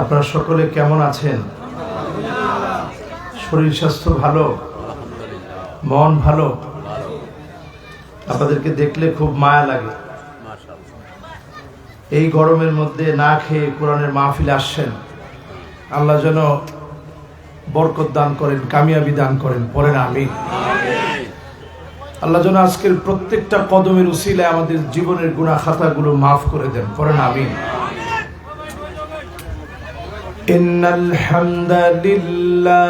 আপনারা সকলে কেমন আছেন? শরীর স্বাস্থ্য ভালো, মন ভালো? আপনাদেরকে দেখলে খুব মায়া লাগে। এই গরমের মধ্যে না খেয়ে কোরআনের মাহফিলে আসছেন। আল্লাহ যেন বরকত দান করেন, কামিয়াবি দান করেন। পড়েন আমিন। আল্লাহ যেন আজকের প্রত্যেকটা কদমের উসিলায় আমাদের জীবনের গুনাহ খাতাগুলো মাফ করে দেন। পড়েন আমিন। ইন্নাল হামদালিল্লাহ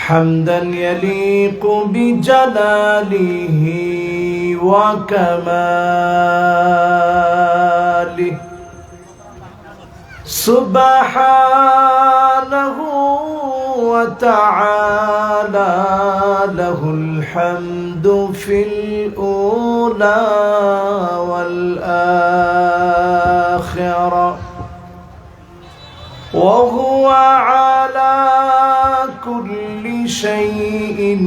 হামদান ইয়ালিকু বিজালালিহি ওয়া কামালিহি সুবহানাহু ওয়া তাআলা লাহুল হামদু ফিল উলা ওয়াল আখিরা ওয়া হুয়া আলা কুল্লি শাইইন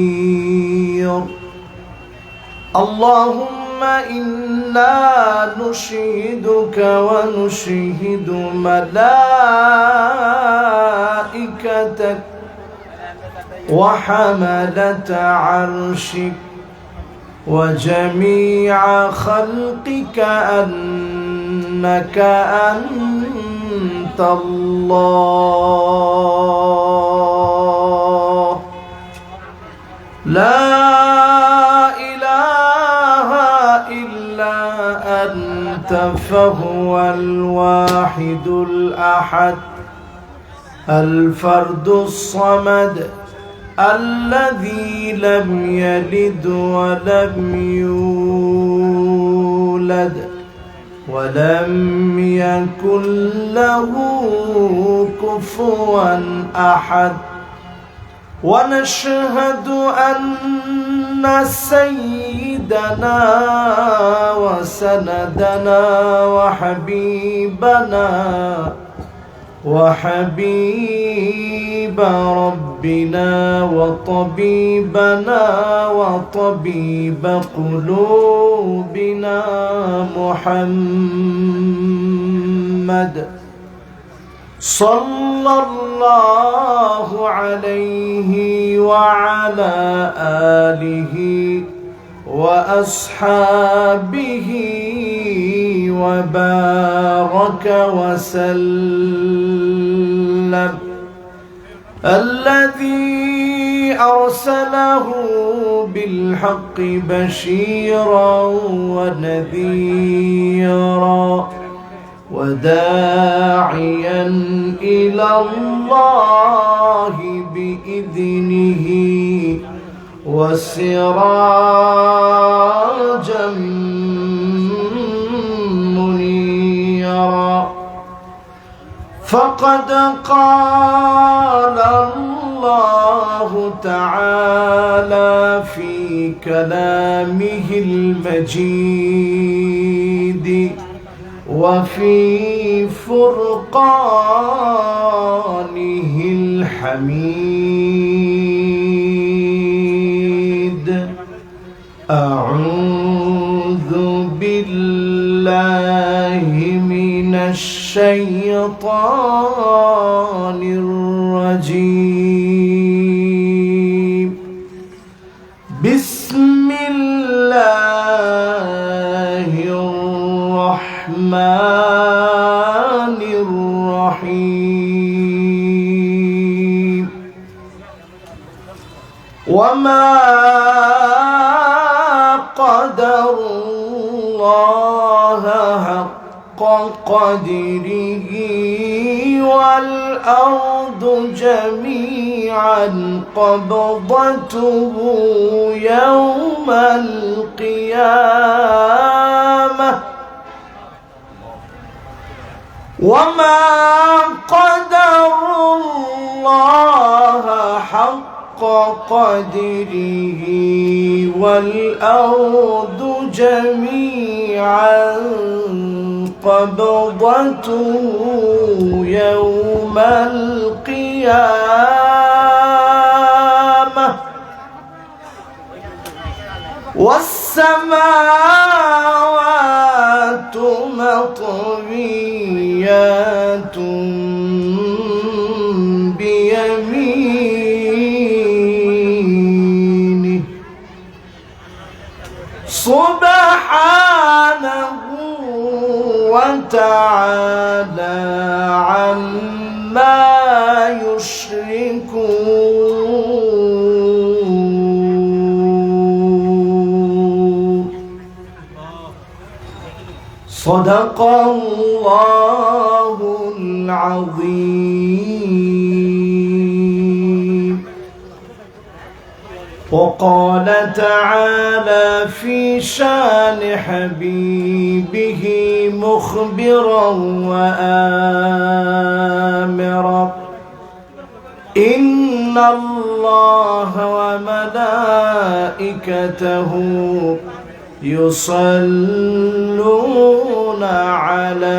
قدير اللهم إنا نشهدك ونشهد ملائكتك وحملة عرشك وجميع خلقك أنك أنت الله لا إله إلا أنت فهو الواحد الأحد الفرد الصمد الذي لم يلد ولم يولد ولم يكن له كفوا أحد ونشهد أن سيدنا وسندنا وحبيب ربنا وطبيبنا وطبيب قلوبنا محمد صلى الله عليه وعلى آله وأصحابه وبارك وسلم الذي أرسله بالحق بشيرا ونذيرا وداعيا إلى الله بإذنه وسراجا منيرا فقد قال الله تعالى في كلامه المجيد وفي فرقانه الحميد أعوذ بالله من الشيطان الرجيم بسم الله الرحمن الرحيم وما قدر الله حق قدره والأرض جميعا قبضته يوم القيامة وما قدر الله حق قدره والأرض جميعا قبضته يوم القيامة والسماوات مطويات بيمينه سبحانه وتعالى عما يشركون صدق الله العظيم. وقال تعالى في شان حبيبه مخبرا وآمرا إن الله وملائكته يصلون على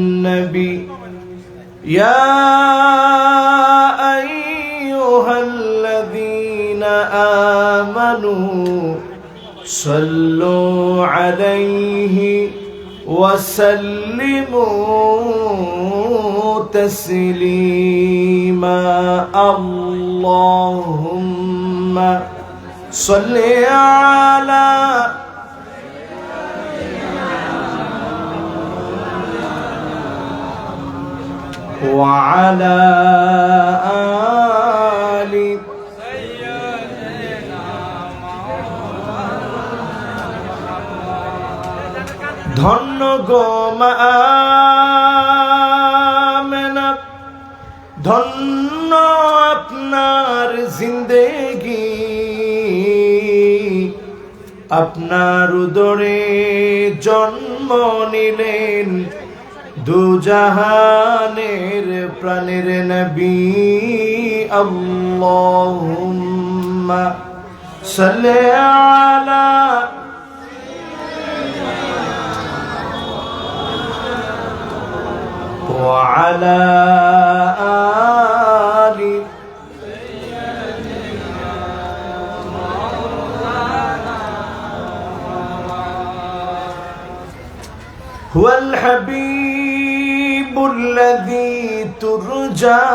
النبي يا أيها الذين آمنوا صلوا عليه وسلموا تسليما اللهم صل على وعلى آل ধন্য গো মা আমেনা ধন্য আপনার জিন্দেগি আপনার উদরে জন্ম নিলেন দুজাহানের প্রাণের নবী আল্লাহুম্মা সাল্লি আলা وعلى آل هو الحبيب الذي ترجى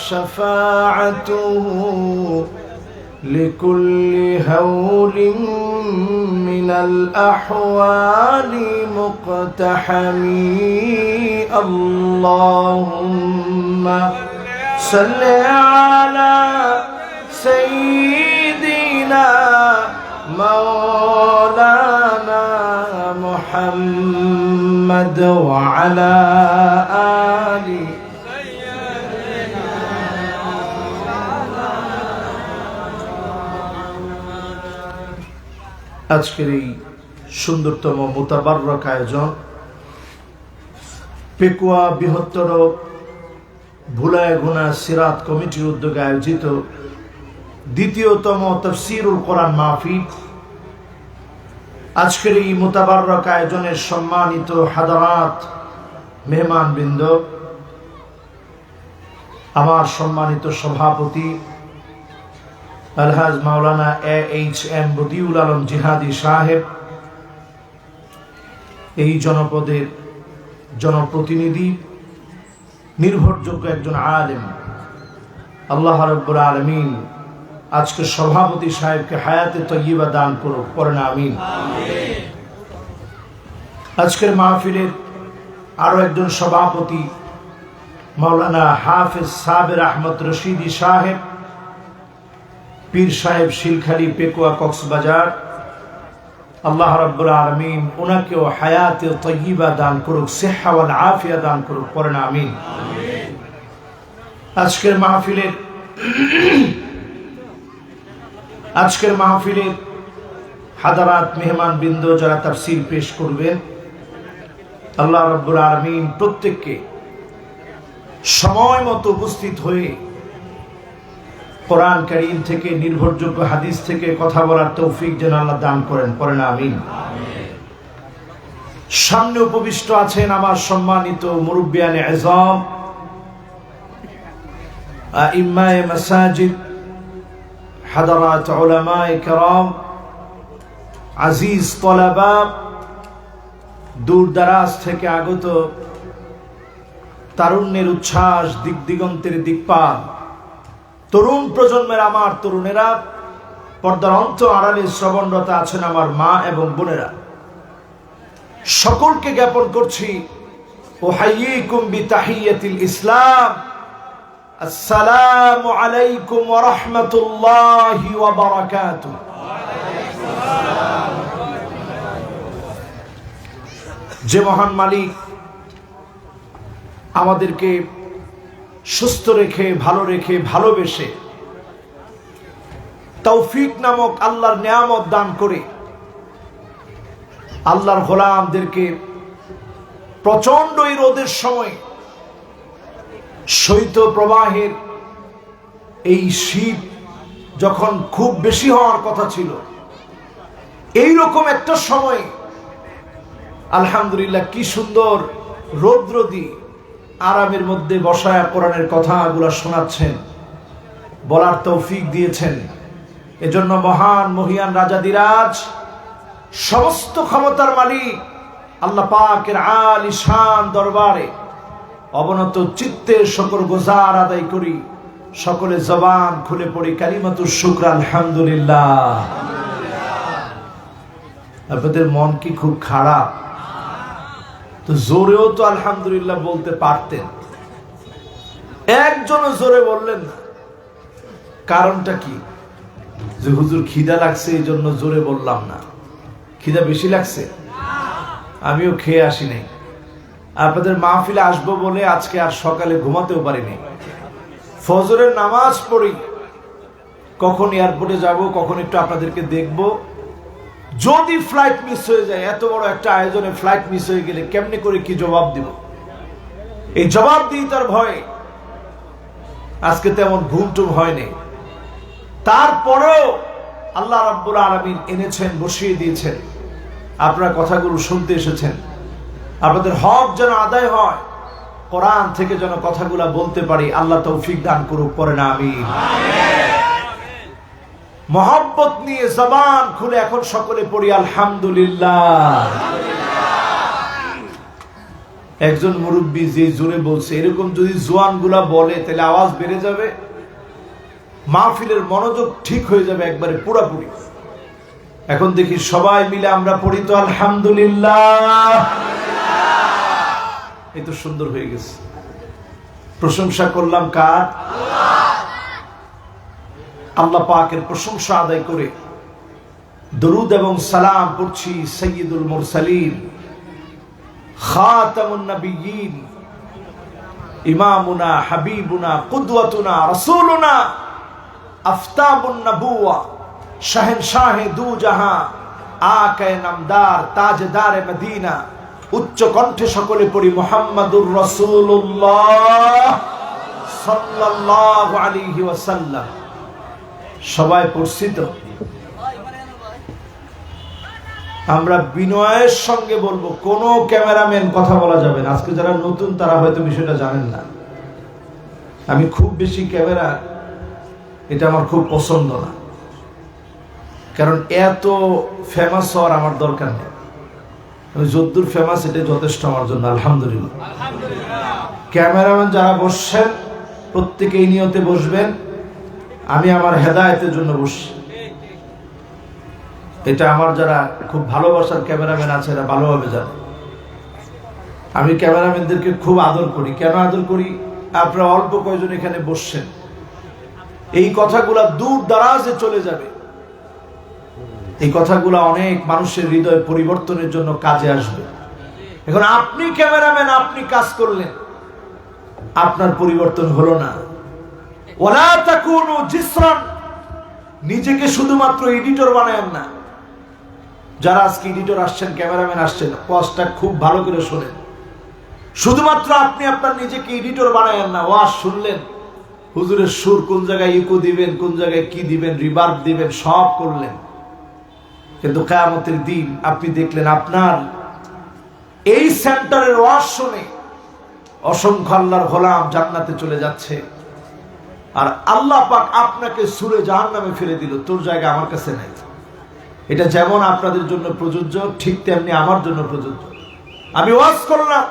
شفاعته لكل هول من الأحوال مقتحمي اللهم صل على سيدنا مولانا محمد وعلى آله আজকের এই সুন্দরতম মুতাবাররক আয়োজন পেকুয়া বৃহত্তর ভুলায় গুনা সিরাত কমিটির উদ্যোগে আয়োজিত দ্বিতীয়তম তাফসীরুল কোরআন মাহফিল। আজকের এই মুতাবাররক আয়োজনের সম্মানিত হাদারাত মেহমানবৃন্দ, আমার সম্মানিত সভাপতি আলহাজ মাওলানা AHM বদিউল আলম জিহাদি সাহেব, এই জনপদের জনপ্রতিনিধি, নির্ভরযোগ্য একজন আলেম, আল্লাহ রাব্বুল আলামিন আজকে সভাপতি সাহেবকে হায়াতে তয়্যিবা দান করুক, পড়েন আমিন। আজকের মাহফিলের আরো একজন সভাপতি মাওলানা হাফেজ সাবের আহমদ রশিদি সাহেব, পীর সাহেব শিলখালী পেকুয়া কক্সবাজার, আল্লাহ রাব্বুল আলামিন ওনাকেও হায়াতে তয়্যিবা দান করুক, সিহহা ওয়াল আফিয়া দান করুক, পড়েন আমিন। আজকের মাহফিলের হাদারাত মেহমান বৃন্দ যারা তাফসীর পেশ করবেন, আল্লাহ রাব্বুল আলামিন প্রত্যেককে সময় মতো উপস্থিত হয়ে কোরআন কারীম থেকে, নির্ভরযোগ্য হাদিস থেকে কথা বলার তৌফিক যেন আল্লাহ দান করেন, পড়েন আমিন। সামনে উপবিষ্ট আছেন আমার সম্মানিত মুরব্বিয়ানে আযম, আইম্মায়ে মাসাজিদ, হাদারাত উলামায়ে কেরাম, আজিজ তলাবা, দূর দারাজ থেকে আগত তারুণ্যের উচ্ছ্বাস, দিক দিগন্তের দিকপাল তরুণ প্রজন্মের আমার তরুণেরা, পর্দার অন্ত আড়ালে শ্রবণরত আছেন আমার মা এবং বোনেরা, সকলকে জ্ঞাপন করছি উহাইয়িকুম বিতাহিয়াতিল ইসলাম, আসসালামু আলাইকুম ওয়া রাহমাতুল্লাহি ওয়া বারাকাতুহু। যে মহান মালিক আমাদেরকে সুস্থ রেখে, ভালো রেখে, ভালোবেসে তৌফিক নামক আল্লাহর নিয়ামত দান করে আল্লাহর গোলামদেরকে প্রচন্ড এই রোদের সময়, শৈত্য প্রবাহের এই শীত যখন খুব বেশি হওয়ার কথা ছিল, এই রকম একটা সময় আলহামদুলিল্লাহ কি সুন্দর রৌদ্র দিয়ে আরামের মধ্যে বসায় কোরআনের কথাগুলো শোনাচ্ছেন, বলার তৌফিক দিয়েছেন। এজন্য মহান মহিয়ান রাজাদিরাজ, সমস্ত ক্ষমতার মালিক আল্লাহ পাকের আলিশান দরবারে অবনত চিত্তে শুকর গুজার আদায় করি। সকলে জবান খুলে পড়ি কালিমাতুশ শুকর আলহামদুলিল্লাহ। আপনাদের মন কি খুব খারাপ? তো জোরেও তো আলহামদুলিল্লাহ বলতে পারতেন, একজনও জোরে বললেন না। কারণটা কি? যে হুজুর খিদা লাগছে এই জন্য জোরে বললাম না। খিদা বেশি লাগছে? আমিও খেয়ে আসি নাই। আপনাদের মাহফিলে আসবো বলে আজকে আর সকালে ঘুমাতেও পারিনি। ফজরের নামাজ পড়ি, কখন এয়ারপোর্টে যাব, কখন একটু আপনাদেরকে দেখব। যদি ফ্লাইট মিস হয়ে যায়, এত বড় একটা আয়োজনে ফ্লাইট মিস হয়ে গেলে কেমনে করে কি জবাব দিব? এই জবাব দিই তার ভয়ে আজকে তেমন ঘুম টুম হয়নি। তারপরেও আল্লাহ রাব্বুল আলামিন এনেছেন, বসিয়ে দিয়েছেন। আপনারা কথাগুলো শুনতে এসেছেন, আপনাদের হক যেন আদায় হয়, কোরআন থেকে যেন কথাগুলো বলতে পারি। আল্লাহ তৌফিক দান করুক, পড়েন আমিন। মহব্বত নিয়ে জবান খুলে এখন সকলে পড়ি আলহামদুলিল্লাহ। একজন মুরব্বী যে জোরে বলছে, এরকম যদি জোয়ান গুলা বলে তাহলে আওয়াজ বেড়ে যাবে, মাহফিলের মনোযোগ ঠিক হয়ে যাবে একবারে পুরাপুরি। এখন দেখি সবাই মিলে আমরা পড়ি তো আলহামদুলিল্লাহ। এই তো সুন্দর হয়ে গেছে। প্রশংসা করলাম কার? আল্লাহ পাকের প্রশংসা আদায় করে দরুদ এবং সালাম পড়ছি সাইয়্যিদুল মুরসালিন, খাতামুন নবিয়্যিন, ইমামুনা, হাবিবুনা, কুদওয়াতুনা, রাসূলুনা, আফতাবুন নবুওয়া, শাহেনশাহে দু জাহাঁ, আকায়ে নামদার, তাজদারে মদিনা। উচ্চ কণ্ঠে সকলে পড়ি মুহাম্মাদুর রাসূলুল্লাহ সাল্লাল্লাহু আলাইহি ওয়াসাল্লাম। সবাই পড়ছি তো? আমরা বিনয়ের সঙ্গে বলবো, কোন ক্যামেরাম্যান কথা বলা যাবে না। আজকে যারা নতুন তারা হয়তো বিষয়টা জানেন না। আমি খুব বেশি ক্যামেরা, এটা আমার খুব পছন্দ না, কারণ এত ফেমাস হওয়ার আমার দরকার নেই। আমি যদ্দূর ফেমাস এটাই যথেষ্ট আমার জন্য, আলহামদুলিল্লাহ। ক্যামেরাম্যান যারা বসছেন প্রত্যেকে এই নিয়তে বসবেন, আমি আমার হেদায়েতের জন্য বসছি। এটা আমার যারা খুব ভালোবাসার ক্যামেরাম্যান আছে এরা ভালোভাবে জানে। আমি ক্যামেরাম্যানদেরকে খুব আদর করি। কেন আদর করি? আপনারা অল্প কয়জন এখানে বসছেন, এই কথাগুলা দূর দারাজে চলে যাবে। এই কথাগুলা অনেক মানুষের হৃদয় পরিবর্তনের জন্য কাজে আসবে। এখন আপনি ক্যামেরাম্যান, আপনি কাজ করলেন, আপনার পরিবর্তন হলো না। ওয়ালা তাকুনু জিসরান, নিজেকে শুধুমাত্র এডিটর বানায়েন না। যারা আজকে এডিটর আসছেন, ক্যামেরাম্যান আসছেন, ওয়াজটা খুব ভালো করে শোনেন। শুধুমাত্র আপনি আপনার নিজেকে এডিটর বানায়েন না। ওয়াজ শুনলেন, হুজুরের সুর কোন জায়গায় ইকো দিবেন, কোন জায়গায় কি দিবেন, রিভার্ব দিবেন, সব করলেন, কিন্তু কিয়ামতের দিন আপনি দেখলেন আপনার এই সেন্টারের ওয়াজ শুনে অসংখ্য আল্লাহর গোলাম জান্নাতে চলে যাচ্ছে। আর আল্লাহ পাক আপনাকে সূরে জাহান্নামে ফেলে দিল, তোর জায়গা আমার কাছে নাই। এটা যেমন আপনাদের জন্য প্রযোজ্য, ঠিক তেমনি আমার জন্য প্রযোজ্য। আমি ওয়াজ করলাম,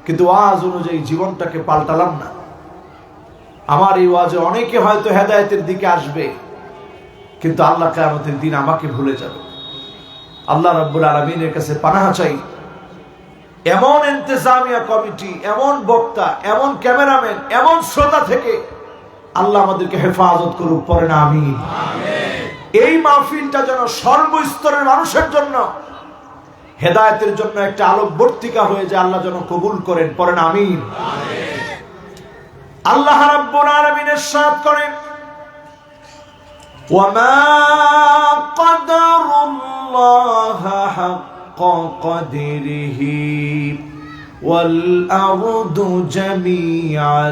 কিন্তু ওয়াজ অনুযায়ী জীবনটাকে পাল্টালাম না। আমার এই ওয়াজে অনেকে হয়তো হেদায়েতের দিকে আসবে, কিন্তু আল্লাহ কিয়ামতের দিন আমাকে ভুলে যাবে। আল্লাহ রাব্বুল আলামিনের কাছে পানাহ চাই, এমন ইন্তেজামিয়া কমিটি, এমন বক্তা, এমন ক্যামেরাম্যান, এমন শ্রোতা থেকে আল্লাহ আমাদেরকে হেফাজত করুক, পড়েন আমিন। এই মাহফিলটা যেন সর্বস্তরের মানুষের জন্য হেদায়েতের জন্য একটা আলোকবর্তিকা হয়ে যায়, আল্লাহ যেন কবুল করেন, পড়েন আমিন। আল্লাহ রাব্বুল আলামিন ইরশাদ করেন, ওয়ামা قدروا حق قدره والأرض جميعا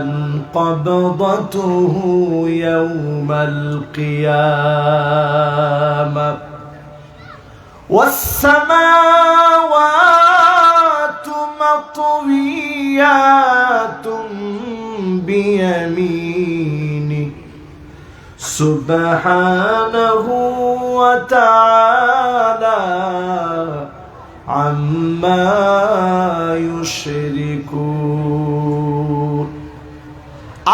قبضته يوم القيامة والسماوات مطويات بيمينه سبحانه وتعالى عما يشركون।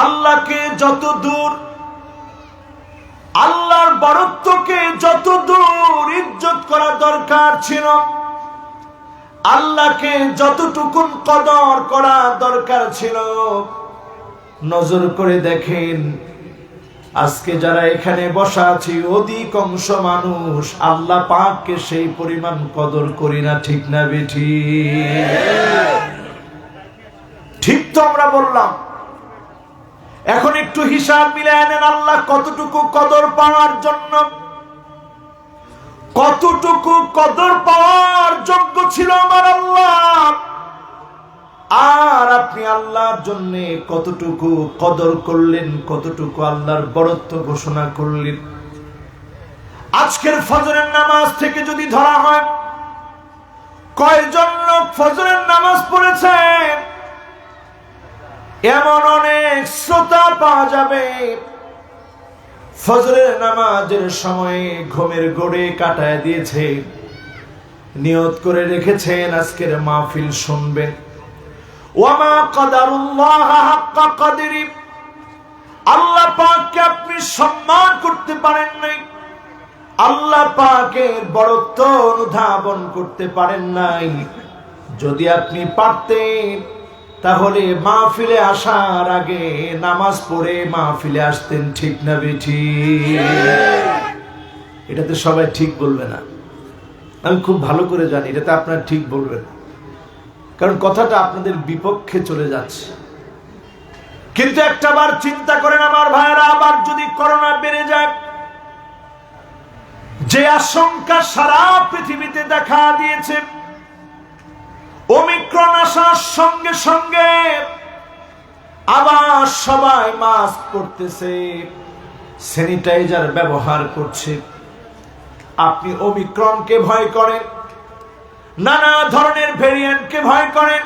আল্লাহকে যত দূর, আল্লাহর বরত্বকে যত দূর ইজ্জত করা দরকার ছিল, আল্লাহকে যতটুকুন কদর করা দরকার ছিল, নজর করে দেখেন আজকে যারা এখানে বসা আছি অধিকাংশ মানুষ আল্লাহ পাককে সেই পরিমাণ কদর করি না, ঠিক না বেঠিক? ঠিক তো আমরা বললাম। এখন একটু হিসাব মিলায় নেন, আল্লাহ কতটুকু কদর পাওয়ার জন্য, কতটুকু কদর পাওয়ার যোগ্য ছিল আমার আল্লাহ, আর আপনি আল্লাহর জন্য কতটুকু কদর করলেন, কতটুকু আল্লাহর বরত্ব ঘোষণা করলেন। আজকের ফজরের নামাজ থেকে যদি ধরা হয় কয়জন লোক ফজরের নামাজ পড়েছেন, এমন অনেক শ্রোতা পাওয়া যাবে ফজরের নামাজের সময়ে ঘুমের ঘোরে কাটায় দিয়েছে, নিয়ত করে রেখেছেন আজকের মাহফিল শুনবেন। ওয়ামা কদারুল্লাহ হাক্কা কদরি, আল্লাহ পাককে আপনি সম্মান করতে পারেন নাই, আল্লাহ পাকের বরত্ব অনুধাবন করতে পারেন নাই। যদি আপনি পারতেন তাহলে মাহফিলে আসার আগে নামাজ পড়ে মাহফিলে আসতেন, ঠিক না বেঠিক? এটাতে সবাই ঠিক বলবে না, আমি খুব ভালো করে জানি এটাতে আপনারা ঠিক বলবেন, কারণ কথাটা আপনাদের বিপক্ষে চলে যাচ্ছে। কিন্তু একটাবার চিন্তা করেন আমার ভাইয়েরা, আবার যদি করোনা বেড়ে যায়, যে আশঙ্কা সারা পৃথিবীতে দেখা দিয়েছে, ওমিক্রন আসার সঙ্গে সঙ্গে আবার সবাই মাস্ক পরতেছে, স্যানিটাইজার ব্যবহার করছে। আপনি ওমিক্রনকে ভয় করেন, নানা ধরনের ভেরিয়েন্টকে ভয় করেন,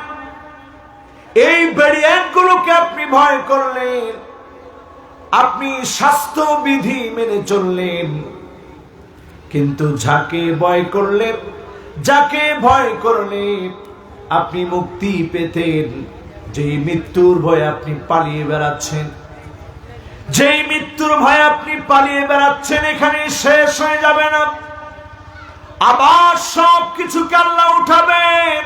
এই ভেরিয়েন্টগুলোকে আপনি ভয় করলেন, আপনি স্বাস্থ্যবিধি মেনে চললেন, কিন্তু যাকে ভয় করলেন, যাকে ভয় করলেন আপনি মুক্তি পেতেন, যেই মৃত্যুর ভয়ে আপনি পালিয়ে বেড়াচ্ছেন, যেই মৃত্যুর ভয়ে আপনি পালিয়ে বেড়াচ্ছেন, এখানে শেষ হয়ে যাবে না, আবার সব কিছুকে আল্লাহ উঠাবেন।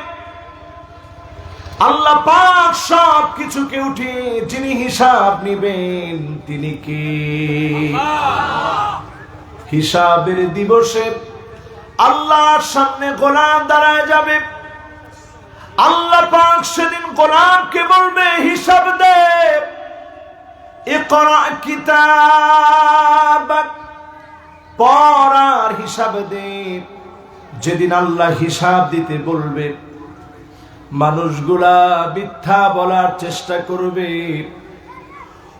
আল্লাহ পাক সব কিছুকে উঠিয়ে যিনি হিসাব নিবেন তিনি কে? হিসাবের দিবসে আল্লাহর সামনে গোলাম দাঁড়ায় যাবে, আল্লাহ পাক সেদিন গোলামকে বলবে হিসাব দে, ইকরা কিতাবাক, পড় আর হিসাব দে। যেদিন আল্লাহ হিসাব দিতে বলবে মানুষগুলা মিথ্যা বলার চেষ্টা করবে।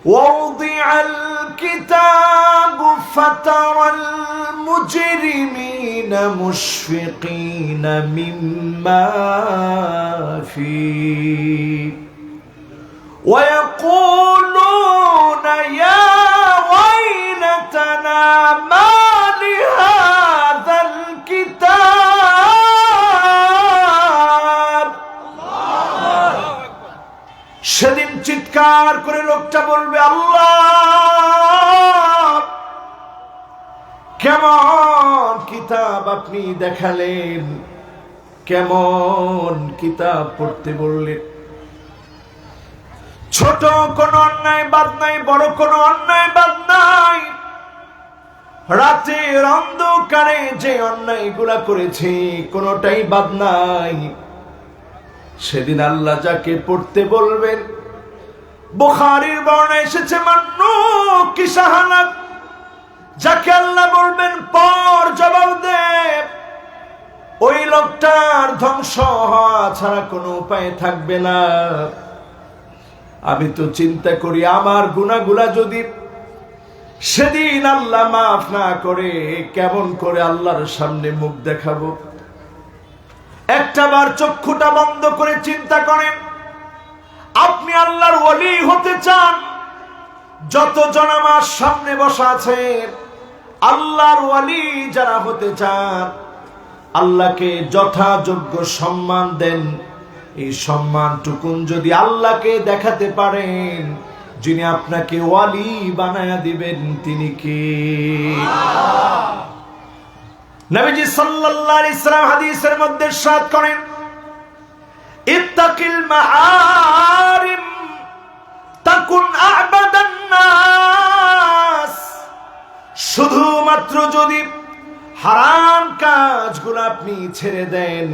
ووضع الكتاب فترى المجرمين مشفقين مما فيه ويقولون يا ويلتنا ما لهذا الكتاب সেদিন চিৎকার করে লোকটা বলবে, আল্লাহ কেমন কিতাব আপনি দেখালেন, কেমন কিতাব পড়তে বললেন। ছোট কোন অন্যায় বাদ নাই, বড় কোন অন্যায় বাদ নাই। রাতের অন্ধকারে যে অন্যায়গুলা করেছে কোনটাই বাদ নাই। সেদিন আল্লাহ যাকে পড়তে বলবেন, বুখারীর বর্ণনায় এসেছে মান্নু কি শাহানাত, যাকে আল্লাহ বলবেন পর জবাব দে, ওই লোকটার ধ্বংস হওয়া ছাড়া কোনো উপায় থাকবে না। আমি তো চিন্তা করি আমার গুনাহগুলা যদি সেদিন আল্লাহ মাফ না করে কেমন করে আল্লাহর সামনে মুখ দেখাবো। একটাবার চক্ষুটা বন্ধ করে চিন্তা করেন, আপনি আল্লাহর ওলি হতে চান, যতজন আমার সামনে বসা আছেন আল্লাহর ওলি যারা হতে চান, আল্লাহকে যথাযোগ্য সম্মান দেন। এই সম্মানটুকুন যদি আল্লাহকে দেখাতে পারেন, যিনি আপনাকে ওয়ালি বানায়া দিবেন তিনি কে? নবীজি সাল্লাল্লাহু আলাইহি ওয়াসাল্লাম হাদিসের মধ্যে ইরশাদ করেন, ইত্তাকিল মাহারিম তাকুন আ'বাদান নাস। শুধুমাত্র যদি হারাম কাজগুলো আপনি ছেড়ে দেন,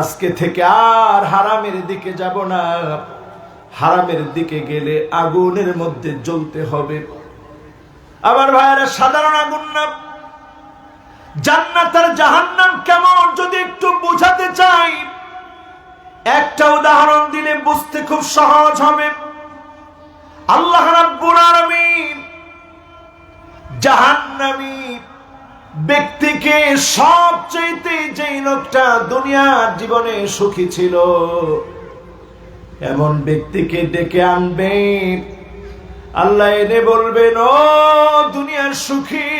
আজকে থেকে আর হারামের দিকে যাব না, হারামের দিকে গেলে আগুনের মধ্যে জ্বলতে হবে। আমার ভাইয়েরা, সাধারণ আগুন না, জান্নাত আর জাহান্নাম কেমন যদি একটু বুঝাতে চাই, একটা উদাহরণ দিলে বুঝতে খুব সহজ হবে। আল্লাহ রাব্বুল আলামিন জাহান্নামী ব্যক্তিকে সবচেয়ে যেই লোকটা দুনিয়ার জীবনে সুখী ছিল এমন ব্যক্তিকে ডেকে আনবেন। আল্লাহ এনে বলবেন, ও দুনিয়ার সুখী,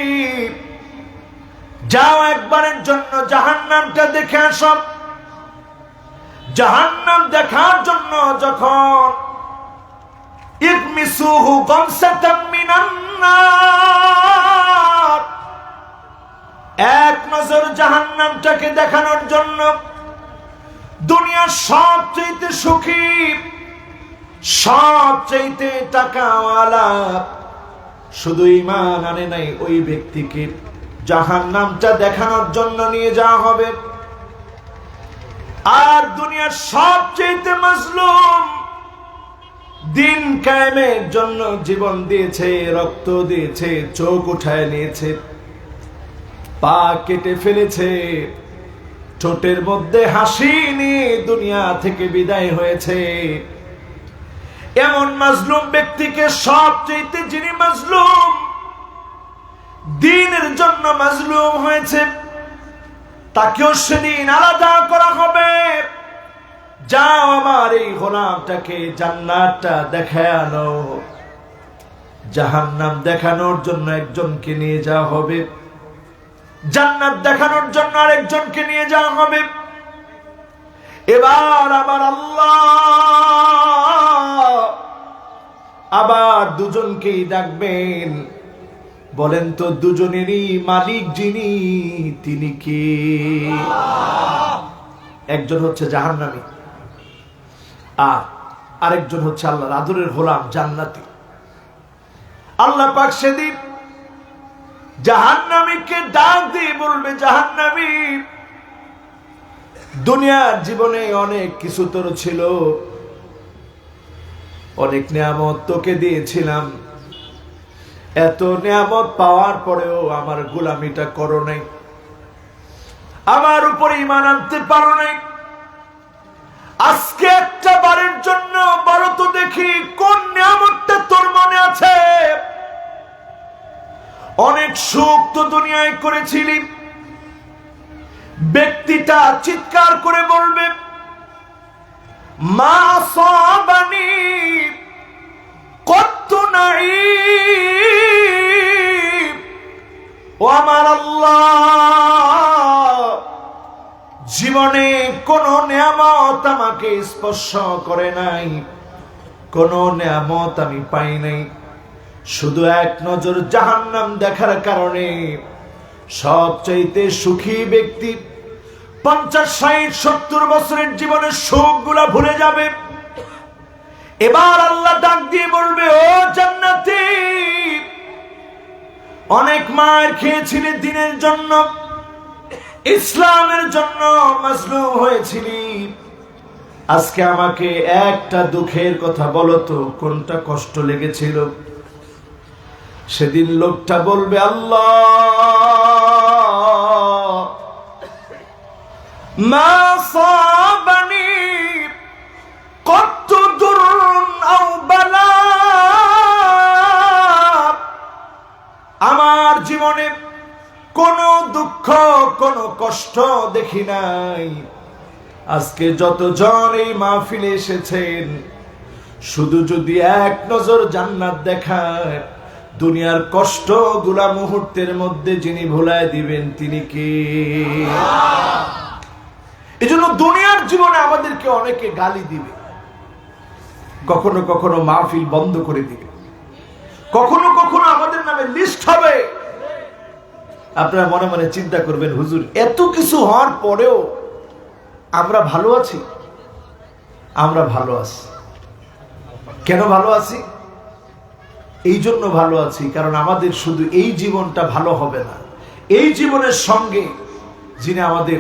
যাও একবারের জন্য জাহান্নামটা দেখে আসো। জাহান্নাম দেখার জন্য যখন ইগমিসুহু গামসাতাম মিনান নার, এক নজর জাহান্নামটাকে দেখানোর জন্য দুনিয়ার সবচেয়ে সুখী, সবচেয়ে টাকাওয়ালা, শুধু ঈমান আনে নাই ওই ব্যক্তিকে জাহান্নামটা দেখানোর জন্য নিয়ে যাওয়া হবে। আর দুনিয়ার সবচেয়ে মাজলুম, দিন কায়েমের জন্য জীবন দিয়েছে, রক্ত দিয়েছে, চোখ উঠায় নিয়েছে, পা কেটে ফেলেছে, ঠোঁটের মধ্যে হাসি নিয়ে দুনিয়া থেকে বিদায় হয়েছে, এমন মাজলুম ব্যক্তিকে সবচেয়ে যিনি মাজলুম, দ্বীনের জন্য মাজলুম হয়েছে, তাকেও সেদিন আলাদা করা হবে। যাও আমার এই গোলামটাকে জান্নাতটা দেখায় আনো। জাহান্নাম দেখানোর জন্য একজনকে নিয়ে যাওয়া হবে, জান্নাত দেখানোর জন্য আরেকজনকে নিয়ে যাওয়া হবে। এবার আবার আল্লাহ আবার দুজনকেই ডাকবেন। বলেন তো, দুজনেরই মালিক যিনি তিনি কে? একজন হচ্ছে জাহান্নামী, আর আরেকজন হচ্ছে আল্লাহর আদরের গোলাম জান্নাতি। আল্লাহ পাক সেদিন জাহান্নামীকে ডাক দিয়ে বলবে, জাহান্নামী, দুনিয়ার জীবনে অনেক কিছু তোর ছিল, অনেক নিয়ামত তোকে দিয়েছিলাম, এত নিয়ামত পাওয়ার পরেও আমার গোলামিটা করো নাই, আমার উপর ঈমান আনতে পারো নাই। আজকে একটা বারের জন্য বলো তো দেখি কোন নিয়ামতটা তোর মনে আছে? অনেক সুখ তো দুনিয়ায় করেছিলি। ব্যক্তিটা চিৎকার করে বলবে, মা সাবানি কত কত নাঈম, ও আমার আল্লাহ, জীবনে কোন নিয়ামত আমাকে স্পর্শ করে নাই, কোন নিয়ামত আমি পাই নাই। শুধু এক নজর জাহান্নাম দেখার কারণে সবচাইতে সুখী ব্যক্তি 50, 60, 70 বছরের জীবনের সুখগুলা ভুলে যাবে। এবার আল্লাহ ডাক দিয়ে বলবে, ও জান্নাতি, অনেক মার খেয়েছিলি দিনের জন্য, ইসলামের জন্য মাজলুম হয়েছিলি, আজকে আমাকে একটা দুঃখের কথা বলো তো, কোনটা কষ্ট লেগেছিল? সেদিন লোকটা বলবে, আল্লাহ, মা সাবানি কত দুরুন আও বালা, আমার জীবনে কোন দুঃখ কোন কষ্ট দেখি নাই। আজকে যতজন এই মাহফিলে এসেছেন, শুধু যদি এক নজর জান্নাত দেখায়, দুনিয়ার কষ্ট গুলা মুহূর্তের মধ্যে যিনি ভুলায় দিবেন তিনি কে? এজন্য দুনিয়ার জীবনে আমাদেরকে অনেকে গালি দিবে, কখনো কখনো মাহফিল বন্ধ করে দিবে, কখনো কখনো আমাদের নামে লিস্ট হবে। আপনারা মনে মনে চিন্তা করবেন, হুজুর এত কিছু হওয়ার পরেও আমরা ভালো আছি? আমরা ভালো আছি। কেন ভালো আছি? এই জন্য ভালো আছি কারণ আমাদের শুধু এই জীবনটা ভালো হবে না, এই জীবনের সঙ্গে যিনি আমাদের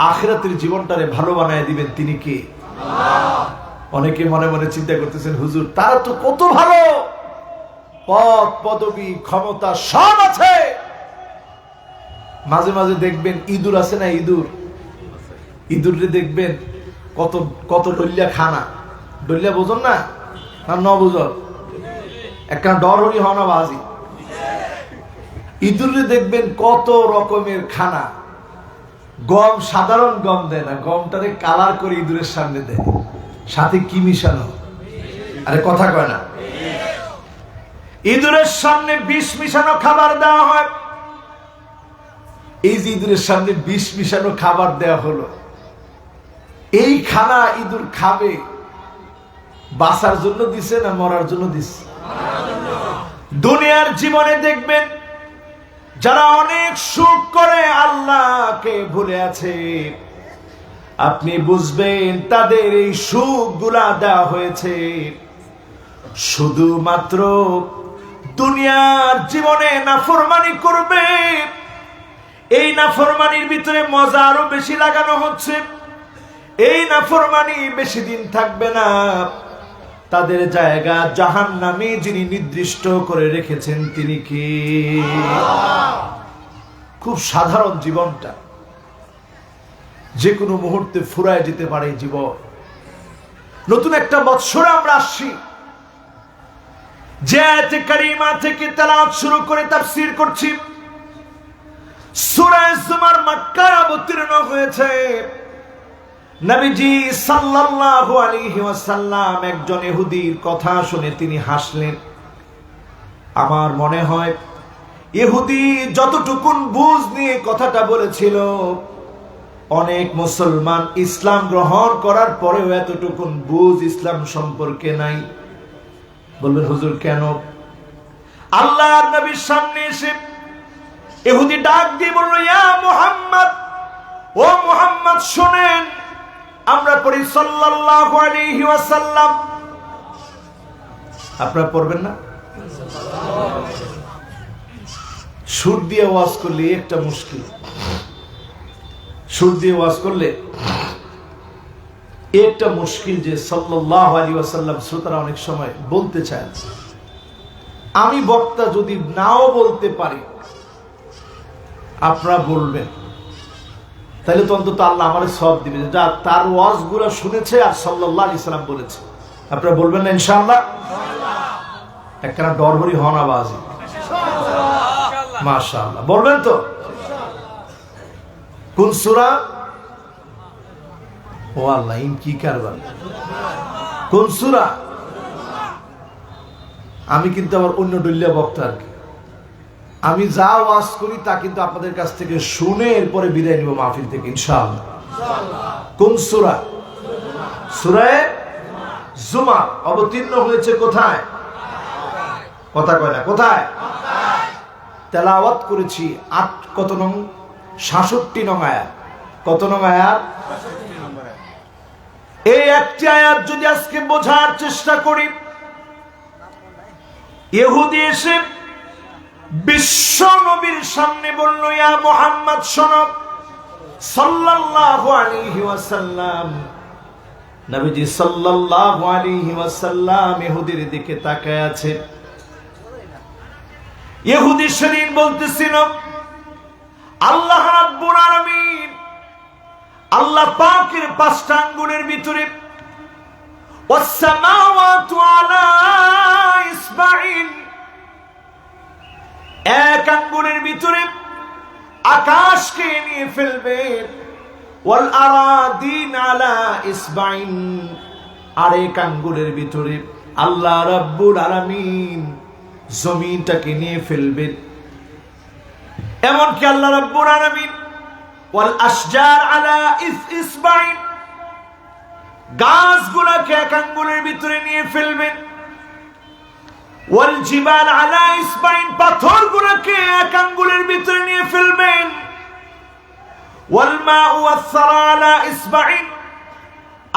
আখিরাতের জীবনটারে ভালো বানায় দিবেন তিনি কে? আল্লাহ। অনেকে মনে মনে চিন্তা করতেছেন, হুজুর তারা তো কত ভালো, পদ পদবী ক্ষমতা সব আছে। মাঝে মাঝে দেখবেন ইঁদুর আছে না, ইঁদুরে দেখবেন কত কত ডলিয়া খানা, ডলিয়া বোঝন না, ন বুঝল, একটা ডর হরি হওয়া বাজি। ইঁদুরে দেখবেন কত রকমের খানা, গম সাধারণ গম দেয় না, গমটারে কালার করে ইঁদুরের সামনে দেয়, সাথে কি মিশানো? আরে কথা কয় না। ইঁদুরের সামনে বিষ মিশানো খাবার দেওয়া হয়। এই যে ইঁদুরের সামনে বিষ মিশানো খাবার দেওয়া হলো, এই খানা ইঁদুর খাবে বাঁচার জন্য দিছে না মরার জন্য দিছে? দুনিয়ার জীবনে দেখবেন যারা অনেক সুখ করে আল্লাহকে ভুলে আছে, আপনি বুঝবেন তাদের এই সুখগুলা দেওয়া হয়েছে শুধুমাত্র দুনিয়ার জীবনে নাফরমানি করবে, এই নাফরমানির ভিতরে মজা আরো বেশি লাগানো হচ্ছে। এই নাফরমানি বেশি দিন থাকবে না, তাদের জায়গা জাহান্নামে যিনি নির্দিষ্ট করে রেখেছেন তিনি কি? খুব সাধারণ জীবনটা যে কোনো মুহূর্তে ফুরায় যেতে পারে জীবন। নতুন একটা বৎসরে আমরা আসছি, যে আয়াতে কারিমা থেকে তেলাওয়াত শুরু করে তাফসীর করছি, সূরা জুমার মক্কায় অবতীর্ণ হয়েছে। নবীজি সাল্লাল্লাহু আলাইহি ওয়াসাল্লাম একজন ইহুদির কথা শুনে তিনি হাসলেন। আমার মনে হয় ইহুদি যতটুকুন বুঝ নিয়ে কথাটা বলেছিল, অনেক মুসলমান ইসলাম গ্রহণ করার পরেও এতটুকুন বুঝ ইসলাম সম্পর্কে নাই। বলবেন হুজুর কেন? আল্লাহর নবীর সামনে এসে ইহুদি ডাক দিয়ে বলল, ইয়া মুহাম্মদ, ও মুহাম্মদ শুনেন, আমরা পড়ি সাল্লাল্লাহু আলাইহি ওয়াসাল্লাম, আপনারা পড়বেন না? সুর দিয়ে ওয়াজ করলে একটা মুশকিল, সুর দিয়ে ওয়াজ করলে একটা মুশকিল যে সাল্লাল্লাহু আলাইহি ওয়াসাল্লাম শ্রোতারা অনেক সময় বলতে চায়, আমি বক্তা যদি নাও বলতে পারি আপনারা বলবেন, তাহলে তো অন্তত আল্লাহ আমারে সওয়াব দিবে, যা তার ওয়াজগুলো শুনেছে আর সাল্লাল্লাহু আলাইহি সাল্লাম বলেছে। আপনারা বলবেন না ইনশাআল্লাহ? একখানা ডরবরি হন আওয়াজ, মাশাআল্লাহ বলবেন তো? কোন সূরা? ও আল্লাহ, ইন কি কারবার, কোন সূরা? আমি কিন্তু আমার অন্য ডল্লিয়া বক্তা আর কি, আমি যা ওয়াজ করি তা কিন্তু আপনাদের কাছ থেকে শুনে এরপরে বিদায় নিব মাহফিল থেকে ইনশাআল্লাহ। কোন সূরা? সূরা জুমা অবতীর্ণ হয়েছে কোথায়? কথা কয় না, কোথায়? তেলাওয়াত করেছি কত নং? ৬৭ নং আয়াত। কত নং আয়াত? এই একটি আয়াত যদি আজকে বোঝার চেষ্টা করি, ইহুদি এসে বিশ্ব নবীর সামনে বলল, ইয়া মুহাম্মদ শোনো, সাল্লাল্লাহু আলাইহি ওয়াসাল্লাম। নবীজি সাল্লাল্লাহু আলাইহি ওয়াসাল্লাম ইহুদির দিকে তাকায় আছে। ইহুদি সেদিন বলতেছিল, আল্লাহ রাব্বুল আলামিন আল্লাহ পাকের ৫টা আঙ্গুলের ভিতরে ওয়াসসামাওয়াতু আলা ইসবাইন, এক আঙ্গুলের ভিতরে আকাশকে নিয়ে ফেলবে, ওয়াল আরাদিন আলা ইসবাইন, আরেক আঙ্গুলের ভিতরে আল্লাহ রাব্বুল আলামিন জমিনটাকে নিয়ে ফেলবেন। এমনকি আল্লাহ রাব্বুল আলামিন ওয়াল আশজার আলা ইসবাইন, গাছগুলোকে এক আঙ্গুলের ভিতরে নিয়ে ফেলবেন। ওয়াল জিবাল আলা ইসবাইন, পাথরগুলোকে এক আঙ্গুলের ভিতরে নিয়ে ফেলবেন। ওয়াল মাউ ওয়াস সারা আলা ইসবাইন,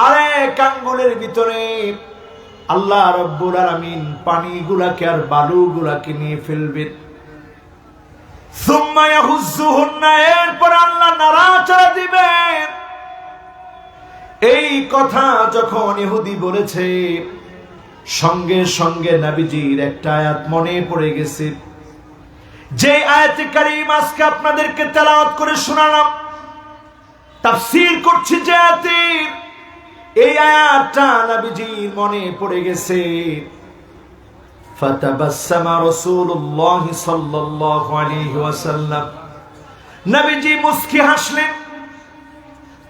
আরেক আঙ্গুলের ভিতরে আল্লাহ রাব্বুল আলামিন পানিগুলোকে আর বালুগুলোকে নিয়ে ফেলবেন। সুম্মা ইয়াহুজ্জুহুন্না, এরপর আল্লাহ নাড়াচাড়া দিবেন। এই কথা যখন ইহুদি বলেছে, সঙ্গে সঙ্গে নবীজির একটা আয়াত মনে পড়ে গেছে, যে আয়াতে কারীম আজকে আপনাদেরকে তেলাওয়াত করে শোনালাম, তাফসীর করছি যে আয়াতে, এই আয়াতটা নবীজির মনে পড়ে গেছে। ফাতাবাসসামা রাসূলুল্লাহ সাল্লাল্লাহু আলাইহি ওয়াসাল্লাম, নবীজি মুস্কি হাসলেন,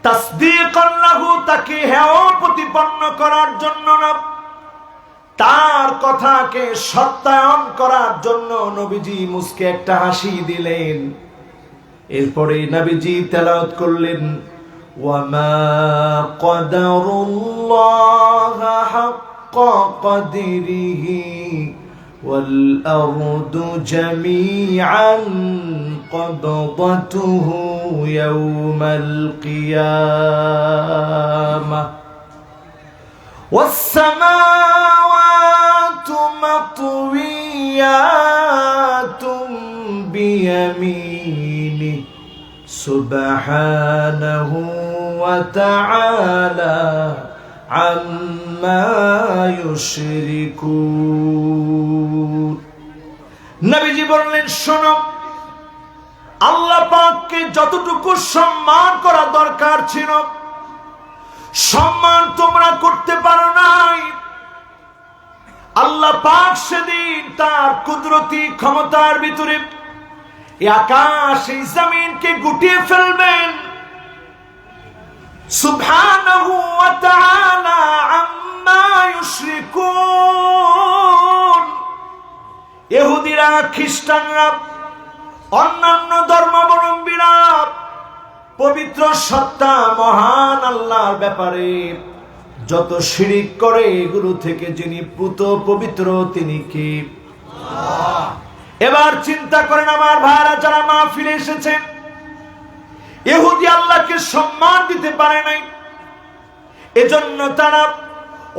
তাসদীকান লাহু, তাকে হেয় প্রতিপন্ন করার জন্য না, তার কথাকে সত্যায়ন করার জন্য নবীজি মুস্কি একটা হাসি দিলেন। এরপরে নবীজি তেলাওয়াত করলেন, ওয়ামা কদারুল্লাহ হাক্কা কদরিহি ওয়াল আরদু জামিআন কবদতুহু ইয়াওমাল কিয়ামাহ ওয়াস সামাওয়াতু মাতওয়িয়াতুম বিয়ামিনি সুবহানাহু ওয়া তাআলা আম্মা ইউশরিকুন। নবীজি বললেন, শোনো, আল্লাহ পাককে যতটুকু সম্মান করা দরকার ছিল, সম্মান তোমরা করতে পারো নাই। আল্লাহ পাক সেদিন তার কুদরতি ক্ষমতার ভিতরে আকাশ এই জমিনকে গুটিয়ে ফেলবেন। সুবহানাহু ওয়া তাআলা আম্মা ইউশরিকুন। ইহুদিরা, খ্রিস্টানরা, অন্যান্য ধর্মাবলম্বীরা পবিত্র সত্তা মহান আল্লাহর ব্যাপারে যত শিরিক করে, এগুলো থেকে যিনি পুত পবিত্র তিনি কি? আল্লাহ। এবার চিন্তা করেন আমার ভাইরা যারা মাহফিলে এসেছেন, ইহুদি আল্লাহকে সম্মান দিতে পারে নাই, এজন্য তারা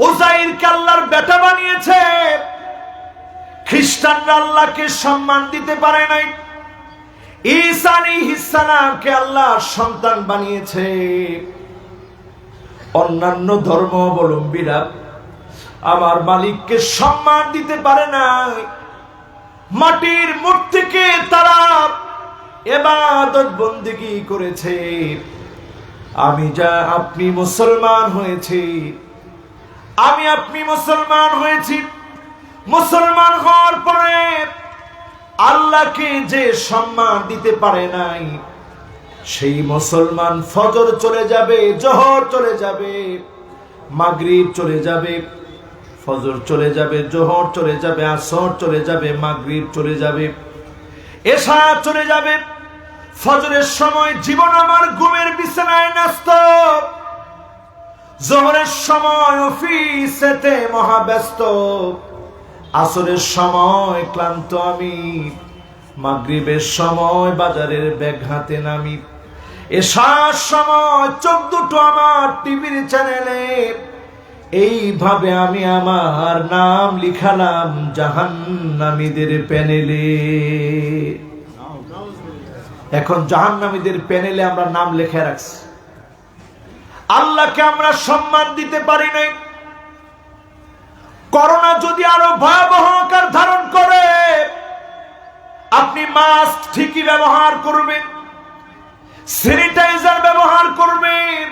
উযাইরকে আল্লাহর বেটা বানিয়েছে। খ্রিস্টানরা আল্লাহকে সম্মান দিতে পারে নাই, ঈসা আলাইহিস সালামকে আল্লাহর সন্তান বানিয়েছে। অন্যান্য ধর্মাবলম্বীরা আমার মালিককে সম্মান দিতে পারে নাই, মাটির মূর্তিকে তারা ইবাদত বন্দেগী করেছে। আপনি মুসলমান হয়েছি, আপনি মুসলমান হয়েছি, মুসলমান হওয়ার পরে আল্লাহকে যে সম্মান দিতে পারে নাই, সেই মুসলমান ফজর চলে যাবে, জোহর চলে যাবে, মাগরিব চলে যাবে, ফজর চলে যাবে, জোহর চলে যাবে, আসর চলে যাবে, মাগরিব চলে যাবে, এশা চলে যাবে। ফজরের সময় জীবন আমার ঘুমের বিছানায় ন্যস্ত, জোহরের সময় অফিসেতে মহাব্যস্ত, আসরের সময় ক্লান্ত আমি, মাগরিবের সময় বাজারের ব্যাগ হাতে নামি, এশার সময় চোখ দুটো আমার টিভির চ্যানেলে। এইভাবে আমি আমার নাম লিখালাম জাহান্নামীদের প্যানেলে। এখন জাহান্নামীদের প্যানেলে আমরা নাম লিখে রাখছি। আল্লাহকে আমরা সম্মান দিতে পারি নাই। করোনা যদি আরো ভয়াবহ আকার ধারণ করে, আপনি মাস্ক ঠিকই ব্যবহার করবেন, স্যানিটাইজার ব্যবহার করবেন।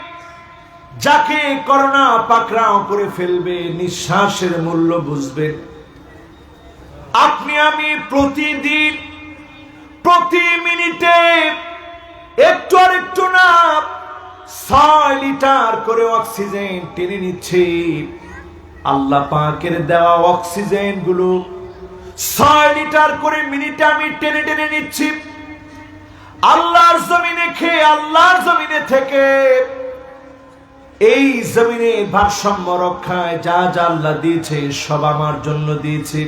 যাকে করোনা পাকড়াও করে ফেলবে, নিঃশ্বাসের মূল্য বুঝবেন। আপনি আমি প্রতিদিন প্রতি মিনিটে একটু আর একটু না 6 লিটার করে অক্সিজেন টেনে নিচ্ছি। আল্লাহ পাকের দেওয়া অক্সিজেন গুলো 6 লিটার করে মিনিটে আমি টেনে টেনে নিচ্ছি। আল্লাহর জমিনে খেয়ে, আল্লাহর জমিনে থেকে এই জমিনে ভারসাম্য রক্ষায় যা যা আল্লাহ দিয়েছে সব আমার জন্য দিয়েছে।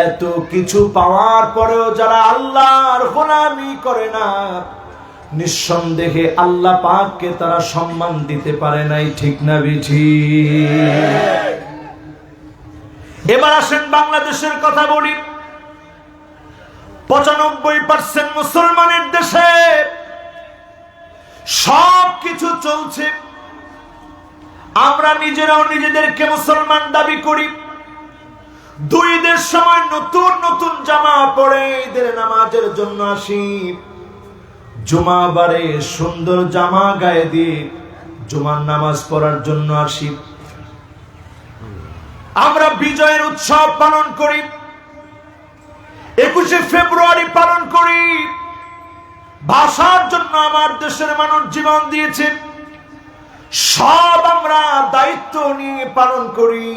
এত কিছু পাওয়ার পরেও যারা আল্লাহর গোলামি করে না, নিঃসন্দেহে আল্লাহ পাককে তারা সম্মান দিতে পারে নাই। ঠিক না বেঠিক? এবার আসেন বাংলাদেশের কথা বলি। 95% মুসলমানের দেশে সব কিছু চলছে। আমরা নিজেরাও নিজেদেরকে মুসলমান দাবি করি। 2 ঈদের সময় নতুন নতুন জামা পরে ঈদের নামাজের জন্য আসি। জুমাবারে সুন্দর জামা গায়ে দিয়ে জুমার নামাজ পড়ার জন্য আসি। আমরা বিজয়ের উৎসব পালন করি, 21শে ফেব্রুয়ারি পালন করি। ভাষার জন্য আমার দেশের মানুষ জীবন দিয়েছে, সব আমরা দায়িত্ব নিয়ে পালন করি।